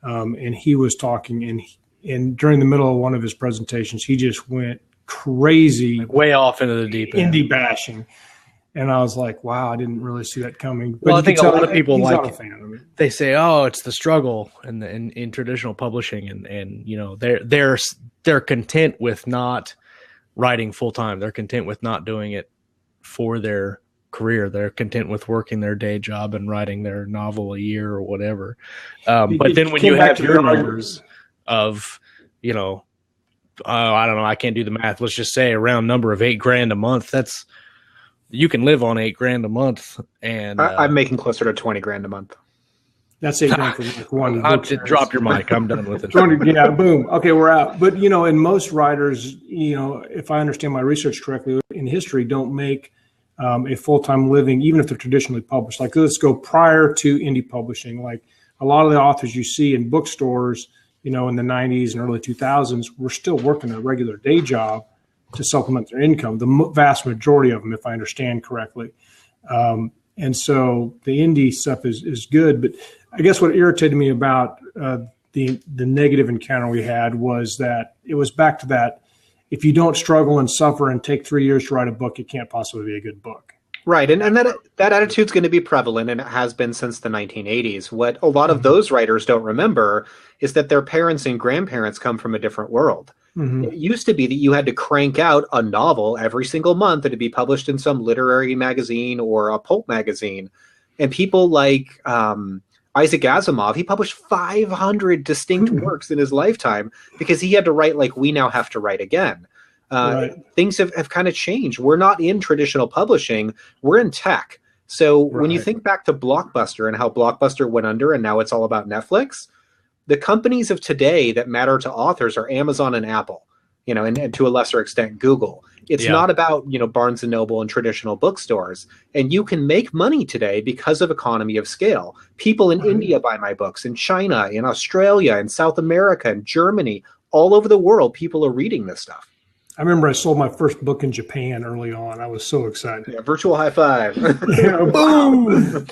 and he was talking, and during the middle of one of his presentations, he just went crazy, way off into the deep end, indie bashing. And I was like, wow, I didn't really see that coming. But I think a lot of people like it. They say, oh, it's the struggle in traditional publishing, and they're content with not writing full time. They're content with not doing it for their career. They're content with working their day job and writing their novel a year or whatever. But then when you have your numbers of, I don't know, I can't do the math. Let's just say a round number of $8,000 a month. You can live on $8,000 a month, and I'm making closer to $20,000 a month. That's $8,000 for like one. Drop your mic. I'm done with it. Yeah, boom. Okay, we're out. But and most writers, if I understand my research correctly, in history, don't make a full-time living, even if they're traditionally published. Like, let's go prior to indie publishing. Like a lot of the authors you see in bookstores, in the 90s and early 2000s, were still working a regular day job to supplement their income. The vast majority of them, if I understand correctly. And so the indie stuff is good. But I guess what irritated me about the negative encounter we had was that it was back to that. If you don't struggle and suffer and take 3 years to write a book, it can't possibly be a good book. Right. And that attitude's going to be prevalent, and it has been since the 1980s. What a lot of those writers don't remember is that their parents and grandparents come from a different world. Mm-hmm. It used to be that you had to crank out a novel every single month and to be published in some literary magazine or a pulp magazine. And people like Isaac Asimov, he published 500 distinct works in his lifetime because he had to write like we now have to write again. Right. Things have kind of changed. We're not in traditional publishing. We're in tech. So when you think back to Blockbuster and how Blockbuster went under and now it's all about Netflix, the companies of today that matter to authors are Amazon and Apple, and to a lesser extent, Google. It's not about, Barnes and Noble and traditional bookstores. And you can make money today because of economy of scale. People in India buy my books, in China, in Australia, in South America, in Germany, all over the world, people are reading this stuff. I remember I sold my first book in Japan early on. I was so excited. Yeah, virtual high five. Boom!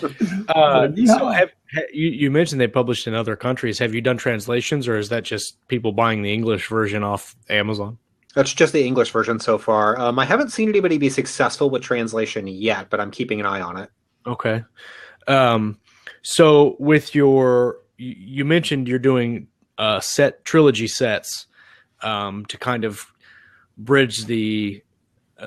So you mentioned they published in other countries. Have you done translations, or is that just people buying the English version off Amazon? That's just the English version so far. I haven't seen anybody be successful with translation yet, but I'm keeping an eye on it. Okay. So with you mentioned you're doing trilogy sets to kind of bridge the,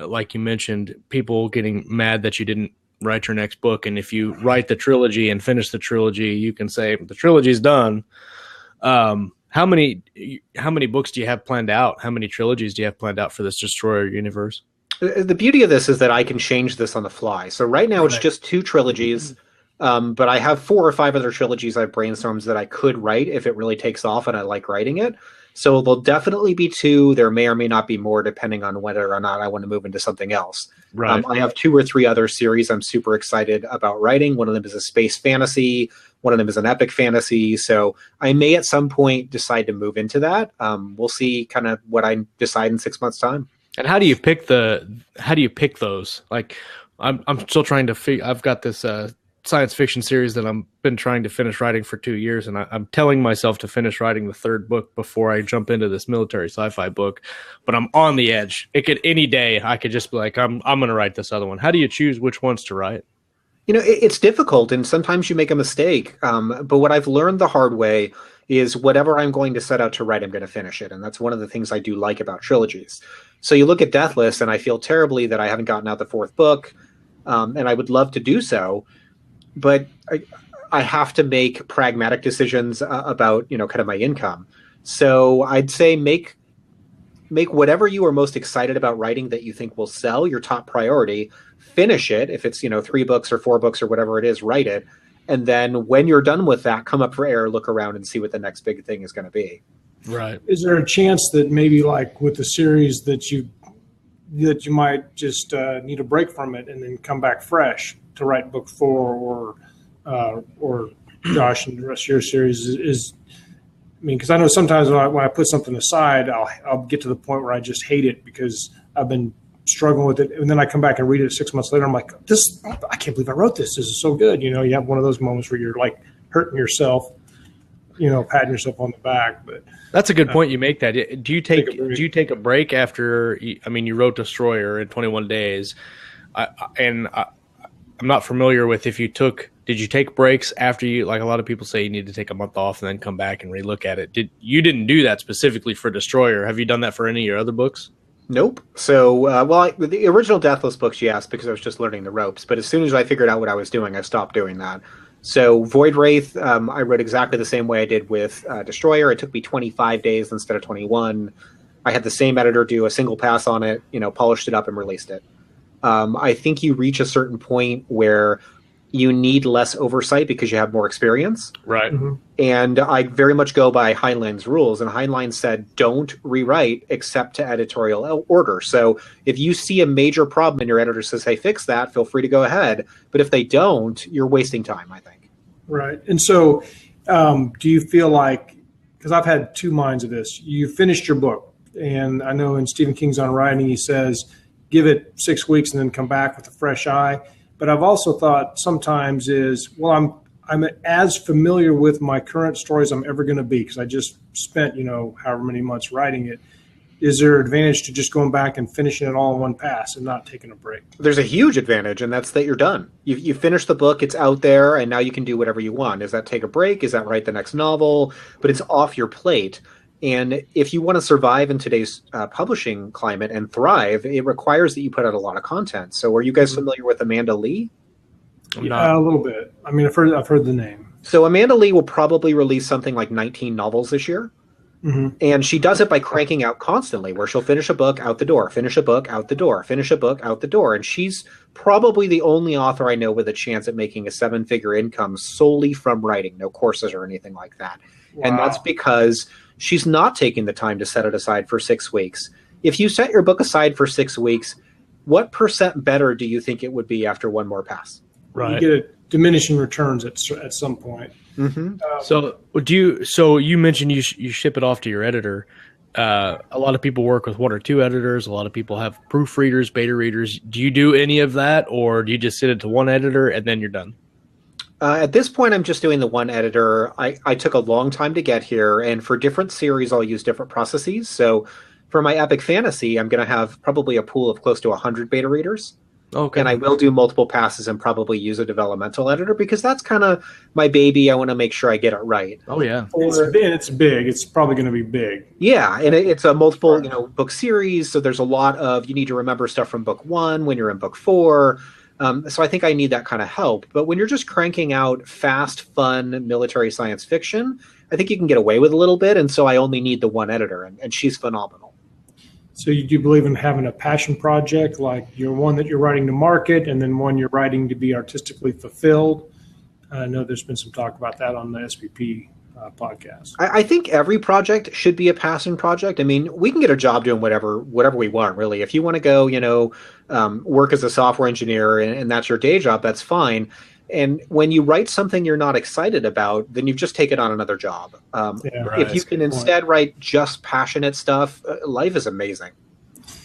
like you mentioned, people getting mad that you didn't write your next book. And if you write the trilogy and finish the trilogy, you can say the trilogy's done. How many books do you have planned out? How many trilogies do you have planned out for this Destroyer universe? The beauty of this is that I can change this on the fly. So right now it's just 2 trilogies, but I have 4 or 5 other trilogies I've brainstormed that I could write if it really takes off and I like writing it. So there'll definitely be 2. There may or may not be more, depending on whether or not I want to move into something else. Right. I have 2 or 3 other series I'm super excited about writing. One of them is a space fantasy. One of them is an epic fantasy. So I may at some point decide to move into that. We'll see kind of what I decide in 6 months' time. And how do you pick those? Like, I'm still trying to figure. I've got this science fiction series that I've been trying to finish writing for 2 years, and I'm telling myself to finish writing the 3rd book before I jump into this military sci-fi book. But I'm on the edge. Any day I could just be like, I'm going to write this other one. How do you choose which ones to write? It's difficult, and sometimes you make a mistake. But what I've learned the hard way is whatever I'm going to set out to write, I'm going to finish it. And that's one of the things I do like about trilogies. So you look at Deathless, and I feel terribly that I haven't gotten out the 4th book, and I would love to do so. But I have to make pragmatic decisions about, kind of my income. So I'd say make whatever you are most excited about writing that you think will sell your top priority. Finish it. If it's, 3 books or 4 books or whatever it is, write it. And then when you're done with that, come up for air, look around and see what the next big thing is going to be. Right. Is there a chance that maybe like with the series that you might just need a break from it and then come back fresh to write book 4 or Josh and the rest of your series is mean, because I know sometimes when I put something aside, I'll get to the point where I just hate it because I've been struggling with it, and then I come back and read it 6 months later. I'm like, I can't believe I wrote this. This is so good. You have one of those moments where you're like hurting yourself, patting yourself on the back. But that's a good point you make. That do you take a break after? You wrote Destroyer in 21 days, I'm not familiar with if you took. Did you take breaks after you? Like a lot of people say, you need to take a month off and then come back and relook at it. You didn't do that specifically for Destroyer? Have you done that for any of your other books? Nope. So, the original Deathless books, yes, because I was just learning the ropes. But as soon as I figured out what I was doing, I stopped doing that. So Void Wraith, I wrote exactly the same way I did with Destroyer. It took me 25 days instead of 21. I had the same editor do a single pass on it, polished it up and released it. I think you reach a certain point where you need less oversight because you have more experience. Right. Mm-hmm. And I very much go by Heinlein's rules. And Heinlein said, don't rewrite except to editorial order. So if you see a major problem and your editor says, hey, fix that, feel free to go ahead. But if they don't, you're wasting time, I think. Right. And so do you feel like, because I've had two minds of this, you finished your book. And I know in Stephen King's On Writing, he says, give it 6 weeks and then come back with a fresh eye. But I've also thought sometimes I'm as familiar with my current story as I'm ever going to be because I just spent, however many months writing it. Is there an advantage to just going back and finishing it all in one pass and not taking a break? There's a huge advantage, and that's that you're done. You finished the book, it's out there, and now you can do whatever you want. Is that take a break? Is that write the next novel? But it's off your plate. And if you want to survive in today's publishing climate and thrive, it requires that you put out a lot of content. So are you guys familiar with Amanda Lee? Yeah, a little bit. I mean, I've heard the name. So Amanda Lee will probably release something like 19 novels this year. Mm-hmm. And she does it by cranking out constantly, where she'll finish a book, out the door, finish a book, out the door, finish a book, out the door. And she's probably the only author I know with a chance at making a 7-figure income solely from writing, no courses or anything like that. Wow. And that's because she's not taking the time to set it aside for 6 weeks. If you set your book aside for 6 weeks, what % better do you think it would be after one more pass? Right. You get a diminishing returns at some point. Mm-hmm. So you mentioned you ship it off to your editor. A lot of people work with 1 or 2 editors. A lot of people have proofreaders, beta readers. Do you do any of that, or do you just send it to one editor and then you're done? At this point, I'm just doing the one editor. I took a long time to get here, and for different series, I'll use different processes. So for my epic fantasy, I'm going to have probably a pool of close to 100 beta readers. Okay. And I will do multiple passes and probably use a developmental editor because that's kind of my baby. I want to make sure I get it right. Oh, yeah. It's big. It's probably going to be big. Yeah, and it's a multiple book series, so there's a lot of, you need to remember stuff from book 1 when you're in book 4. So I think I need that kind of help. But when you're just cranking out fast, fun military science fiction, I think you can get away with a little bit. And so I only need the one editor, and she's phenomenal. So you do believe in having a passion project, like you're one that you're writing to market and then one you're writing to be artistically fulfilled? I know there's been some talk about that on the SPP podcast. I think every project should be a passion project. I mean, we can get a job doing whatever we want, really. If you want to go, work as a software engineer and that's your day job, that's fine. And when you write something you're not excited about, then you've just taken on another job. If you can instead write just passionate stuff, life is amazing.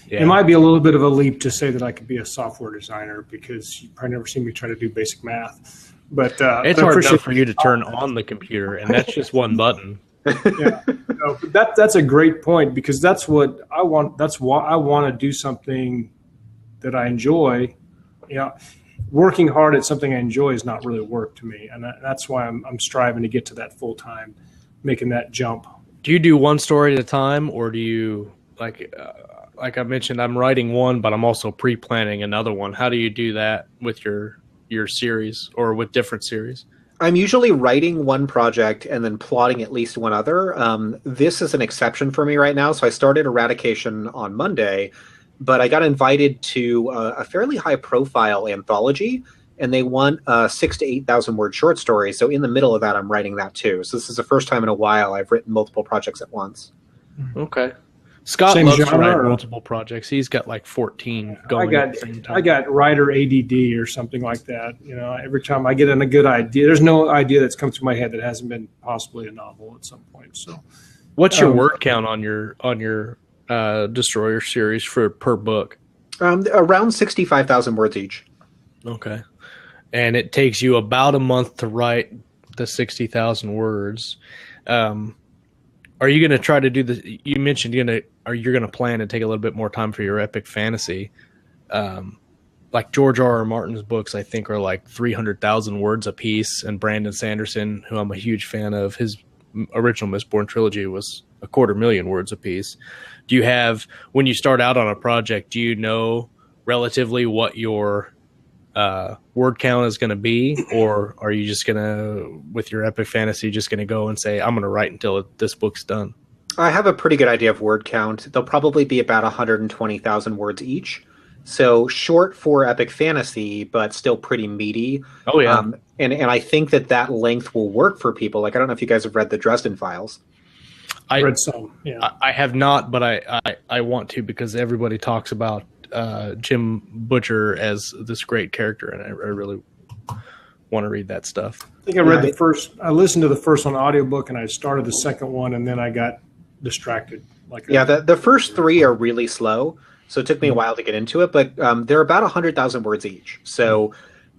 Yeah. It might be a little bit of a leap to say that I could be a software designer because you've probably never seen me try to do basic math. But it's hard enough for you to turn on the computer, and that's just one button. Yeah, that's a great point because that's what I want. That's why I want to do something that I enjoy. Working hard at something I enjoy is not really work to me, and that's why I'm striving to get to that full time, making that jump. Do you do one story at a time, or do you like I mentioned, I'm writing one, but I'm also pre-planning another one? How do you do that with your series or with different series? I'm usually writing one project and then plotting at least one other. This is an exception for me right now. So I started Eradication on Monday, but I got invited to a fairly high-profile anthology, and they want a 6,000 to 8,000 word short story. So in the middle of that, I'm writing that too. So this is the first time in a while I've written multiple projects at once. Okay. Scott Same loves to genre, write or- multiple projects. He's got like 14 going at the same time. I got writer ADD or something like that. You know, every time I get in a good idea, there's no idea that's come through my head that hasn't been possibly a novel at some point. So, What's your word count on your Destroyer series per book? Around 65,000 words each. Okay, and it takes you about a month to write the 60,000 words. Are you going to try to do this? You mentioned you're going to plan to take a little bit more time for your epic fantasy. Like George R.R. Martin's books, I think, are like 300,000 words a piece. And Brandon Sanderson, who I'm a huge fan of, his original Mistborn trilogy was 250,000 words a piece. Do you have, when you start out on a project, do you know relatively what your word count is going to be, or are you just going to, with your epic fantasy, just going to go and say, I'm going to write until this book's done? I have a pretty good idea of word count. They'll probably be about 120,000 words each. So short for epic fantasy, but still pretty meaty. Oh, yeah. And I think that length will work for people. Like, I don't know if you guys have read the Dresden Files. I read some. Yeah, I have not, but I want to, because everybody talks about Jim Butcher as this great character, and I really want to read that stuff. I think I read the first. I listened to the first one audiobook, and I started the second one, and then I got distracted. The first three are really slow, so it took me a while to get into it. But they're about 100,000 words each. So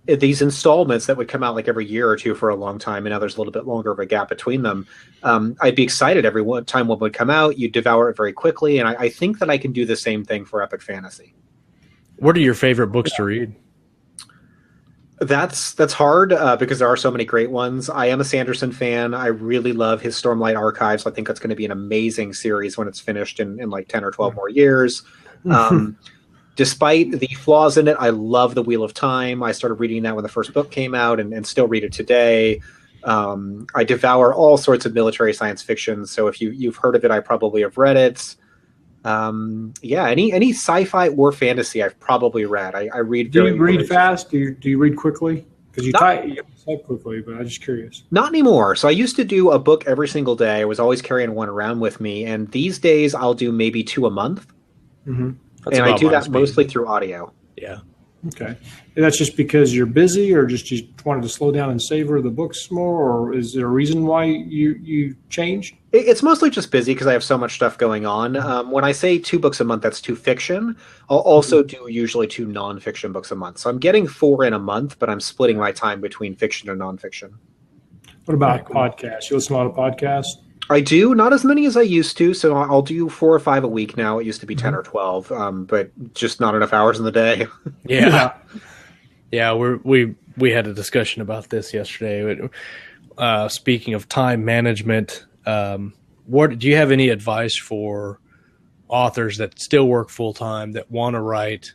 these installments that would come out like every year or two for a long time, and now there's a little bit longer of a gap between them. I'd be excited every time one would come out. You'd devour it very quickly, and I think that I can do the same thing for epic fantasy. What are your favorite books to read? That's hard because there are so many great ones. I am a Sanderson fan. I really love his Stormlight Archives. I think that's going to be an amazing series when it's finished in like 10 or 12 more years. Despite the flaws in it, I love The Wheel of Time. I started reading that when the first book came out and still read it today. I devour all sorts of military science fiction. So if you've heard of it, I probably have read it. Any sci-fi or fantasy I've probably read. I read. Do you read fast? Do you read quickly? Because you type quickly, but I'm just curious. Not anymore. So I used to do a book every single day. I was always carrying one around with me, and these days I'll do maybe 2 a month. Mm-hmm. And I do that mostly through audio. Yeah. Okay. And that's just because you're busy, or just you wanted to slow down and savor the books more, or is there a reason why you changed? It's mostly just busy because I have so much stuff going on. When I say 2 books a month, that's 2 fiction. I'll also do usually 2 nonfiction books a month. So I'm getting 4 in a month, but I'm splitting my time between fiction and nonfiction. What about podcasts? You listen to a lot of podcasts? I do, not as many as I used to. So I'll do 4 or 5 a week now. It used to be 10 or 12, but just not enough hours in the day. Yeah. Yeah, we had a discussion about this yesterday. Speaking of time management, what do you have any advice for authors that still work full time, that want to write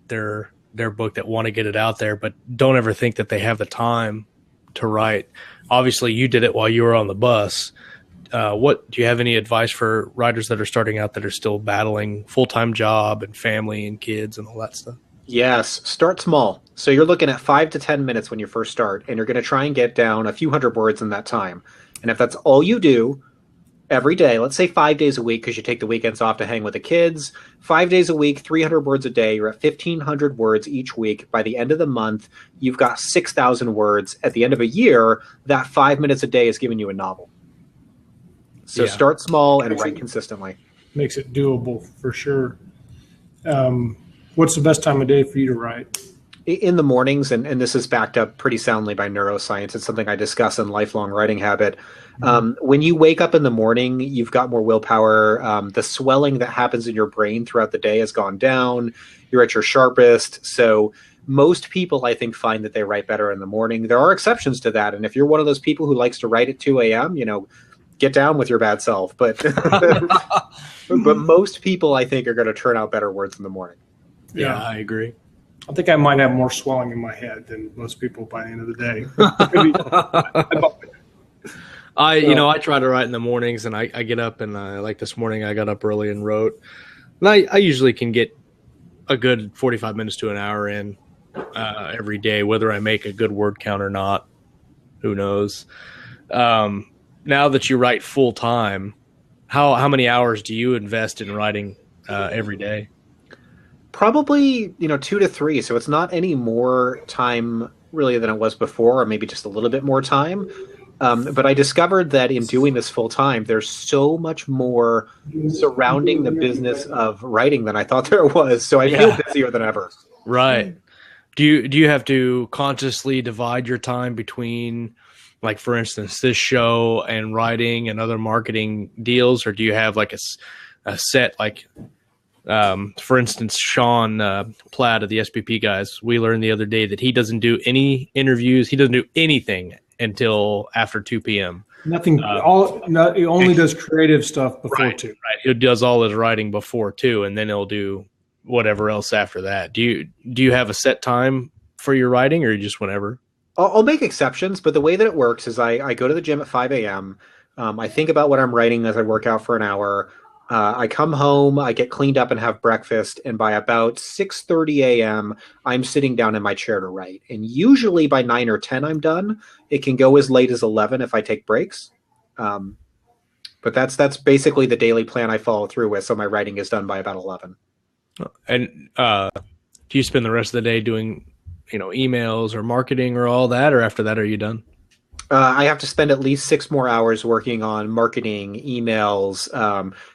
their book, that want to get it out there, but don't ever think that they have the time to write? Obviously, you did it while you were on the bus. What do you have any advice for writers that are starting out, that are still battling full-time job and family and kids and all that stuff? Yes. Start small. So you're looking at 5 to 10 minutes when you first start, and you're going to try and get down a few hundred words in that time. And if that's all you do every day, let's say 5 days a week, because you take the weekends off to hang with the kids, 5 days a week, 300 words a day, you're at 1,500 words each week. By the end of the month, you've got 6,000 words. At the end of a year, that 5 minutes a day is giving you a novel. So start small and write consistently. Makes it doable for sure. What's the best time of day for you to write? In the mornings, and this is backed up pretty soundly by neuroscience. It's something I discuss in Lifelong Writing Habit. When you wake up in the morning, you've got more willpower. The swelling that happens in your brain throughout the day has gone down. You're at your sharpest. So most people, I think, find that they write better in the morning. There are exceptions to that. And if you're one of those people who likes to write at 2 a.m., get down with your bad self. But but most people, I think, are going to turn out better words in the morning. Yeah, I agree. I think I might have more swelling in my head than most people by the end of the day. I try to write in the mornings, and I get up, and like this morning I got up early and wrote. And I usually can get a good 45 minutes to an hour in every day, whether I make a good word count or not. Who knows? Now that you write full time, How many hours do you invest in writing every day? Probably, 2 to 3. So it's not any more time really than it was before, or maybe just a little bit more time. But I discovered that in doing this full time, there's so much more surrounding the business of writing than I thought there was. So I feel busier than ever. Right. Do you have to consciously divide your time between, like, for instance, this show and writing and other marketing deals, or do you have like a set, like, for instance, Sean Platt of the SPP guys, we learned the other day that he doesn't do any interviews. He doesn't do anything until after 2 p.m. Nothing. He only does creative stuff before 2. Right. He does all his writing before 2, and then he'll do whatever else after that. Do you have a set time for your writing, or just whenever? I'll make exceptions, but the way that it works is I go to the gym at 5 a.m. I think about what I'm writing as I work out for an hour. I come home, I get cleaned up and have breakfast, and by about 6:30 a.m., I'm sitting down in my chair to write. And usually by 9 or 10, I'm done. It can go as late as 11 if I take breaks. But that's basically the daily plan I follow through with, so my writing is done by about 11. And do you spend the rest of the day doing, emails or marketing or all that, or after that, are you done? I have to spend at least 6 more hours working on marketing, emails,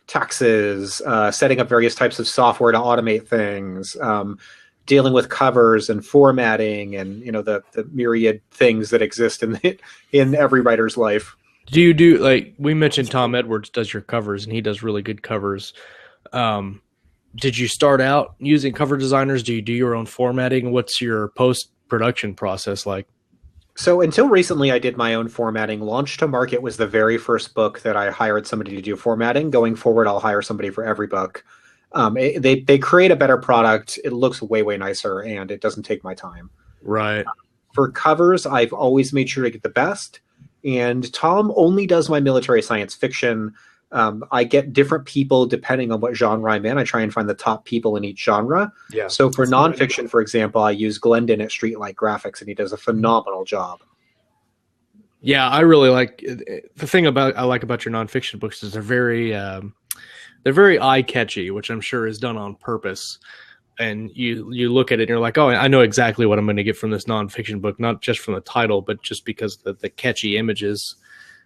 taxes, setting up various types of software to automate things, dealing with covers and formatting, and the myriad things that exist in every writer's life. Do you do, like we mentioned, Tom Edwards does your covers, and he does really good covers. Did you start out using cover designers? Do you do your own formatting? What's your post-production process like? So until recently, I did my own formatting. Launch to Market was the very first book that I hired somebody to do formatting. Going forward, I'll hire somebody for every book. They create a better product. It looks way, way nicer, and it doesn't take my time. Right. For covers, I've always made sure to get the best. And Tom only does my military science fiction. I get different people depending on what genre I'm in. I try and find the top people in each genre. Yeah. So for nonfiction, for example, I use Glendon at Streetlight Graphics, and he does a phenomenal job. Yeah, I really like the thing I like about your nonfiction books is they're very eye catchy, which I'm sure is done on purpose. And you look at it and you're like, oh, I know exactly what I'm going to get from this nonfiction book, not just from the title, but just because the catchy images.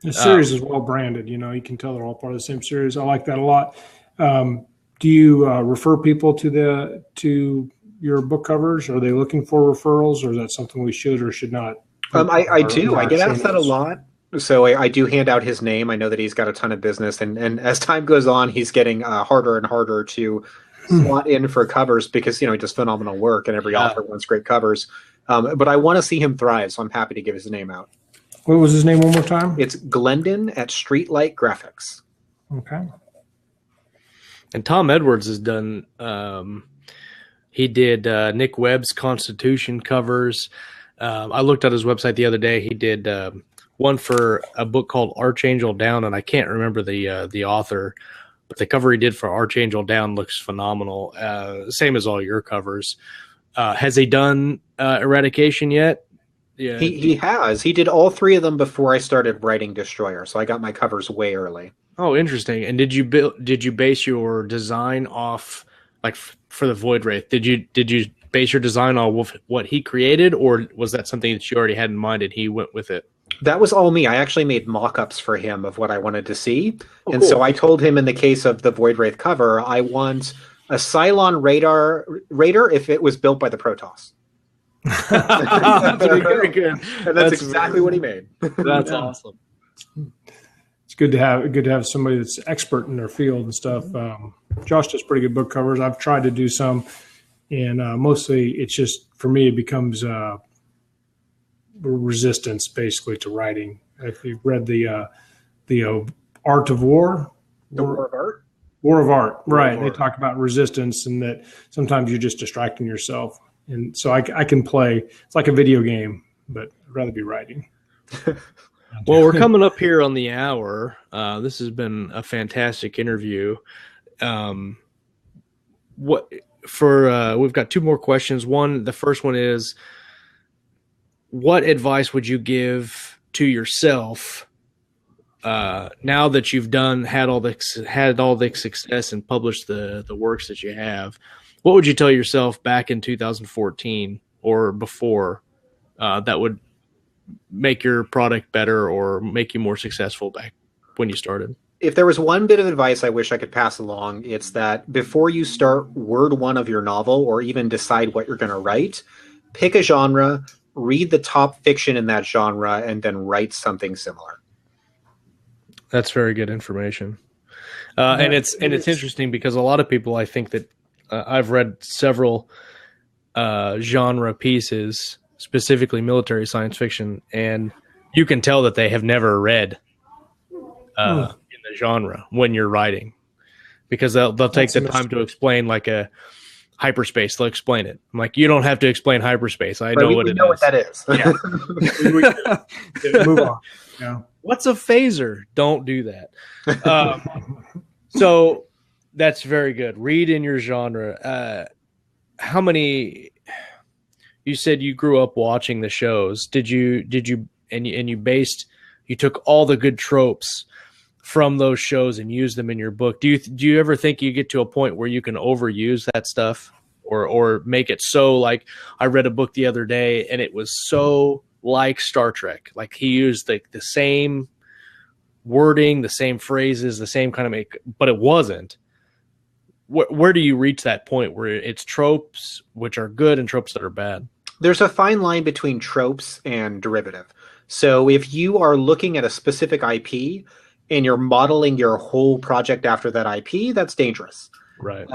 The series is well branded. You can tell they're all part of the same series. I like that a lot. Do you refer people to your book covers? Are they looking for referrals, or is that something we should or should not? I do. I get asked that a lot. So I do hand out his name. I know that he's got a ton of business, and as time goes on, he's getting harder and harder to slot in for covers because he does phenomenal work, and every author wants great covers. But I want to see him thrive, so I'm happy to give his name out. What was his name one more time? It's Glendon at Streetlight Graphics. Okay. And Tom Edwards has done. He did Nick Webb's Constitution covers. I looked at his website the other day. He did one for a book called Archangel Down, and I can't remember the author, but the cover he did for Archangel Down looks phenomenal. Same as all your covers. Has he done Eradication yet? Yeah, he has. He did all 3 of them before I started writing Destroyer, so I got my covers way early. Oh, interesting. And did you base your design off, like, for the Void Wraith? Did you base your design on what he created, or was that something that you already had in mind and he went with it? That was all me. I actually made mock-ups for him of what I wanted to see. Oh, and cool. So I told him in the case of the Void Wraith cover, I want a Cylon Raider if it was built by the Protoss. Very good. And that's exactly what he made. That's awesome. It's good to have somebody that's expert in their field and stuff. Josh does pretty good book covers. I've tried to do some, and mostly it's just, for me, it becomes resistance basically to writing. If you've read the Art of War, The War of Art. War of Art, right? They talk about resistance and that sometimes you're just distracting yourself. And so I can play. It's like a video game, but I'd rather be writing. Well, we're coming up here on the hour. This has been a fantastic interview. We've got 2 more questions. The first one is, what advice would you give to yourself now that you've had all the success and published the works that you have, what would you tell yourself back in 2014 or before that would make your product better or make you more successful back when you started? If there was one bit of advice I wish I could pass along, it's that before you start word one of your novel or even decide what you're going to write, pick a genre, read the top fiction in that genre, and then write something similar. That's very good information. And it's interesting because a lot of people, I think that I've read several genre pieces, specifically military science fiction, and you can tell that they have never read in the genre when you're writing, because they'll take the time to explain like a hyperspace. They'll explain it. I'm like, you don't have to explain hyperspace. I know what it is. What that is. Yeah. Move on. Yeah. What's a phaser? Don't do that. So that's very good. Read in your genre. How many? You said you grew up watching the shows. Did you took all the good tropes from those shows and used them in your book? Do you ever think you get to a point where you can overuse that stuff or make it so, like, I read a book the other day and it was so like Star Trek, like he used the same wording, the same phrases, the same kind of but it wasn't. Where do you reach that point where it's tropes which are good and tropes that are bad? There's a fine line between tropes and derivative. So if you are looking at a specific IP and you're modeling your whole project after that IP, that's dangerous. Right.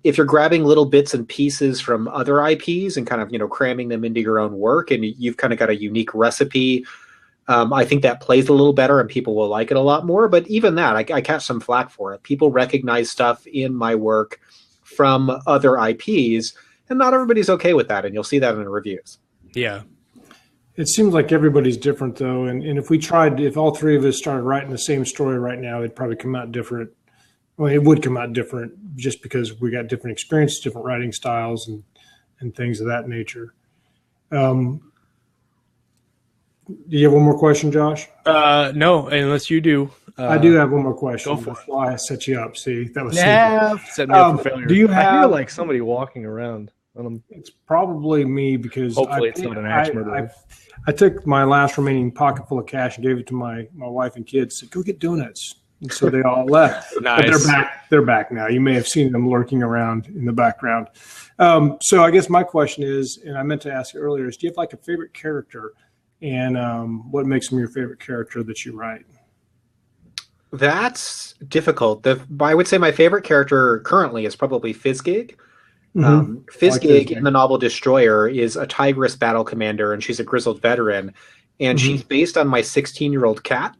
If you're grabbing little bits and pieces from other IPs and kind of, cramming them into your own work, and you've kind of got a unique recipe, I think that plays a little better and people will like it a lot more. But even that, I catch some flack for it. People recognize stuff in my work from other IPs, and not everybody's okay with that. And you'll see that in the reviews. Yeah. It seems like everybody's different, though. And if all three of us started writing the same story right now, it'd probably come out different. Well, it would come out different just because we got different experiences, different writing styles, and things of that nature. Do you have one more question, Josh? No, unless you do. I do have one more question. Go for it. That's why I set you up. See, that was set me up for failure. Do you have? I feel like somebody walking around. It's probably me because hopefully it's not an axe murderer. I took my last remaining pocket full of cash and gave it to my wife and kids. Said, "Go get donuts." And so they all left. Nice. But they're back now. You may have seen them lurking around in the background. So I guess my question is, and I meant to ask you earlier, is do you have like a favorite character, and what makes them your favorite character that you write? That's difficult. I would say my favorite character currently is probably Fizzgig. Mm-hmm. Fizzgig in the novel Destroyer is a Tigress battle commander, and she's a grizzled veteran. And she's based on my 16-year-old cat,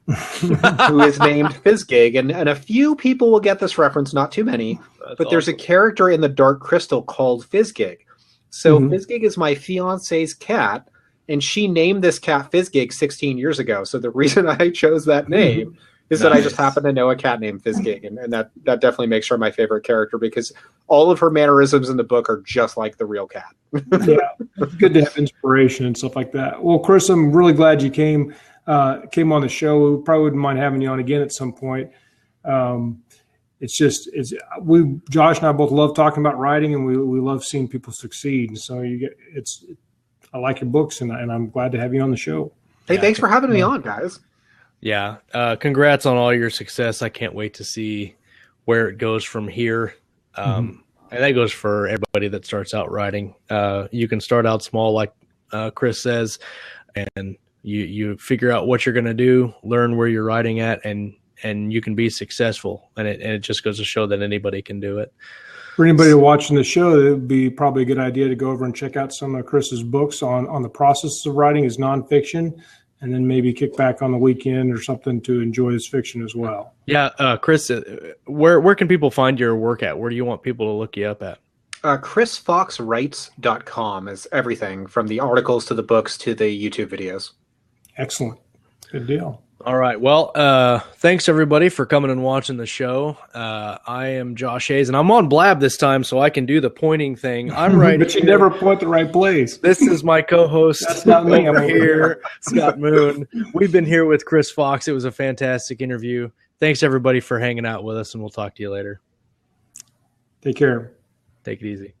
who is named Fizzgig. And a few people will get this reference, not too many. But there's a character in the Dark Crystal called Fizzgig. So Fizzgig is my fiance's cat, and she named this cat Fizzgig 16 years ago. So the reason I chose that name is that I just happen to know a cat named Fizzgig, and that definitely makes her my favorite character because all of her mannerisms in the book are just like the real cat. Yeah, it's good to have inspiration and stuff like that. Well, Chris, I'm really glad you came on the show. We probably wouldn't mind having you on again at some point. Josh and I both love talking about writing, and we love seeing people succeed. And so I like your books, and I'm glad to have you on the show. Hey, thanks for having me on, guys. Yeah. Congrats on all your success. I can't wait to see where it goes from here. And that goes for everybody that starts out writing. You can start out small, like Chris says, and you figure out what you're going to do, learn where you're writing at, and you can be successful. And it just goes to show that anybody can do it. For anybody watching the show, it would be probably a good idea to go over and check out some of Chris's books on the process of writing his nonfiction, and then maybe kick back on the weekend or something to enjoy his fiction as well. Yeah, Chris, where can people find your work at? Where do you want people to look you up at? ChrisFoxWrites.com is everything from the articles to the books to the YouTube videos. Excellent. Good deal. All right. Well, thanks everybody for coming and watching the show. I am Josh Hayes, and I'm on Blab this time, so I can do the pointing thing. I'm right, but you never point the right place. This is my co-host. That's not me. I'm over here, Scott Moon. We've been here with Chris Fox. It was a fantastic interview. Thanks everybody for hanging out with us, and we'll talk to you later. Take care. Take it easy.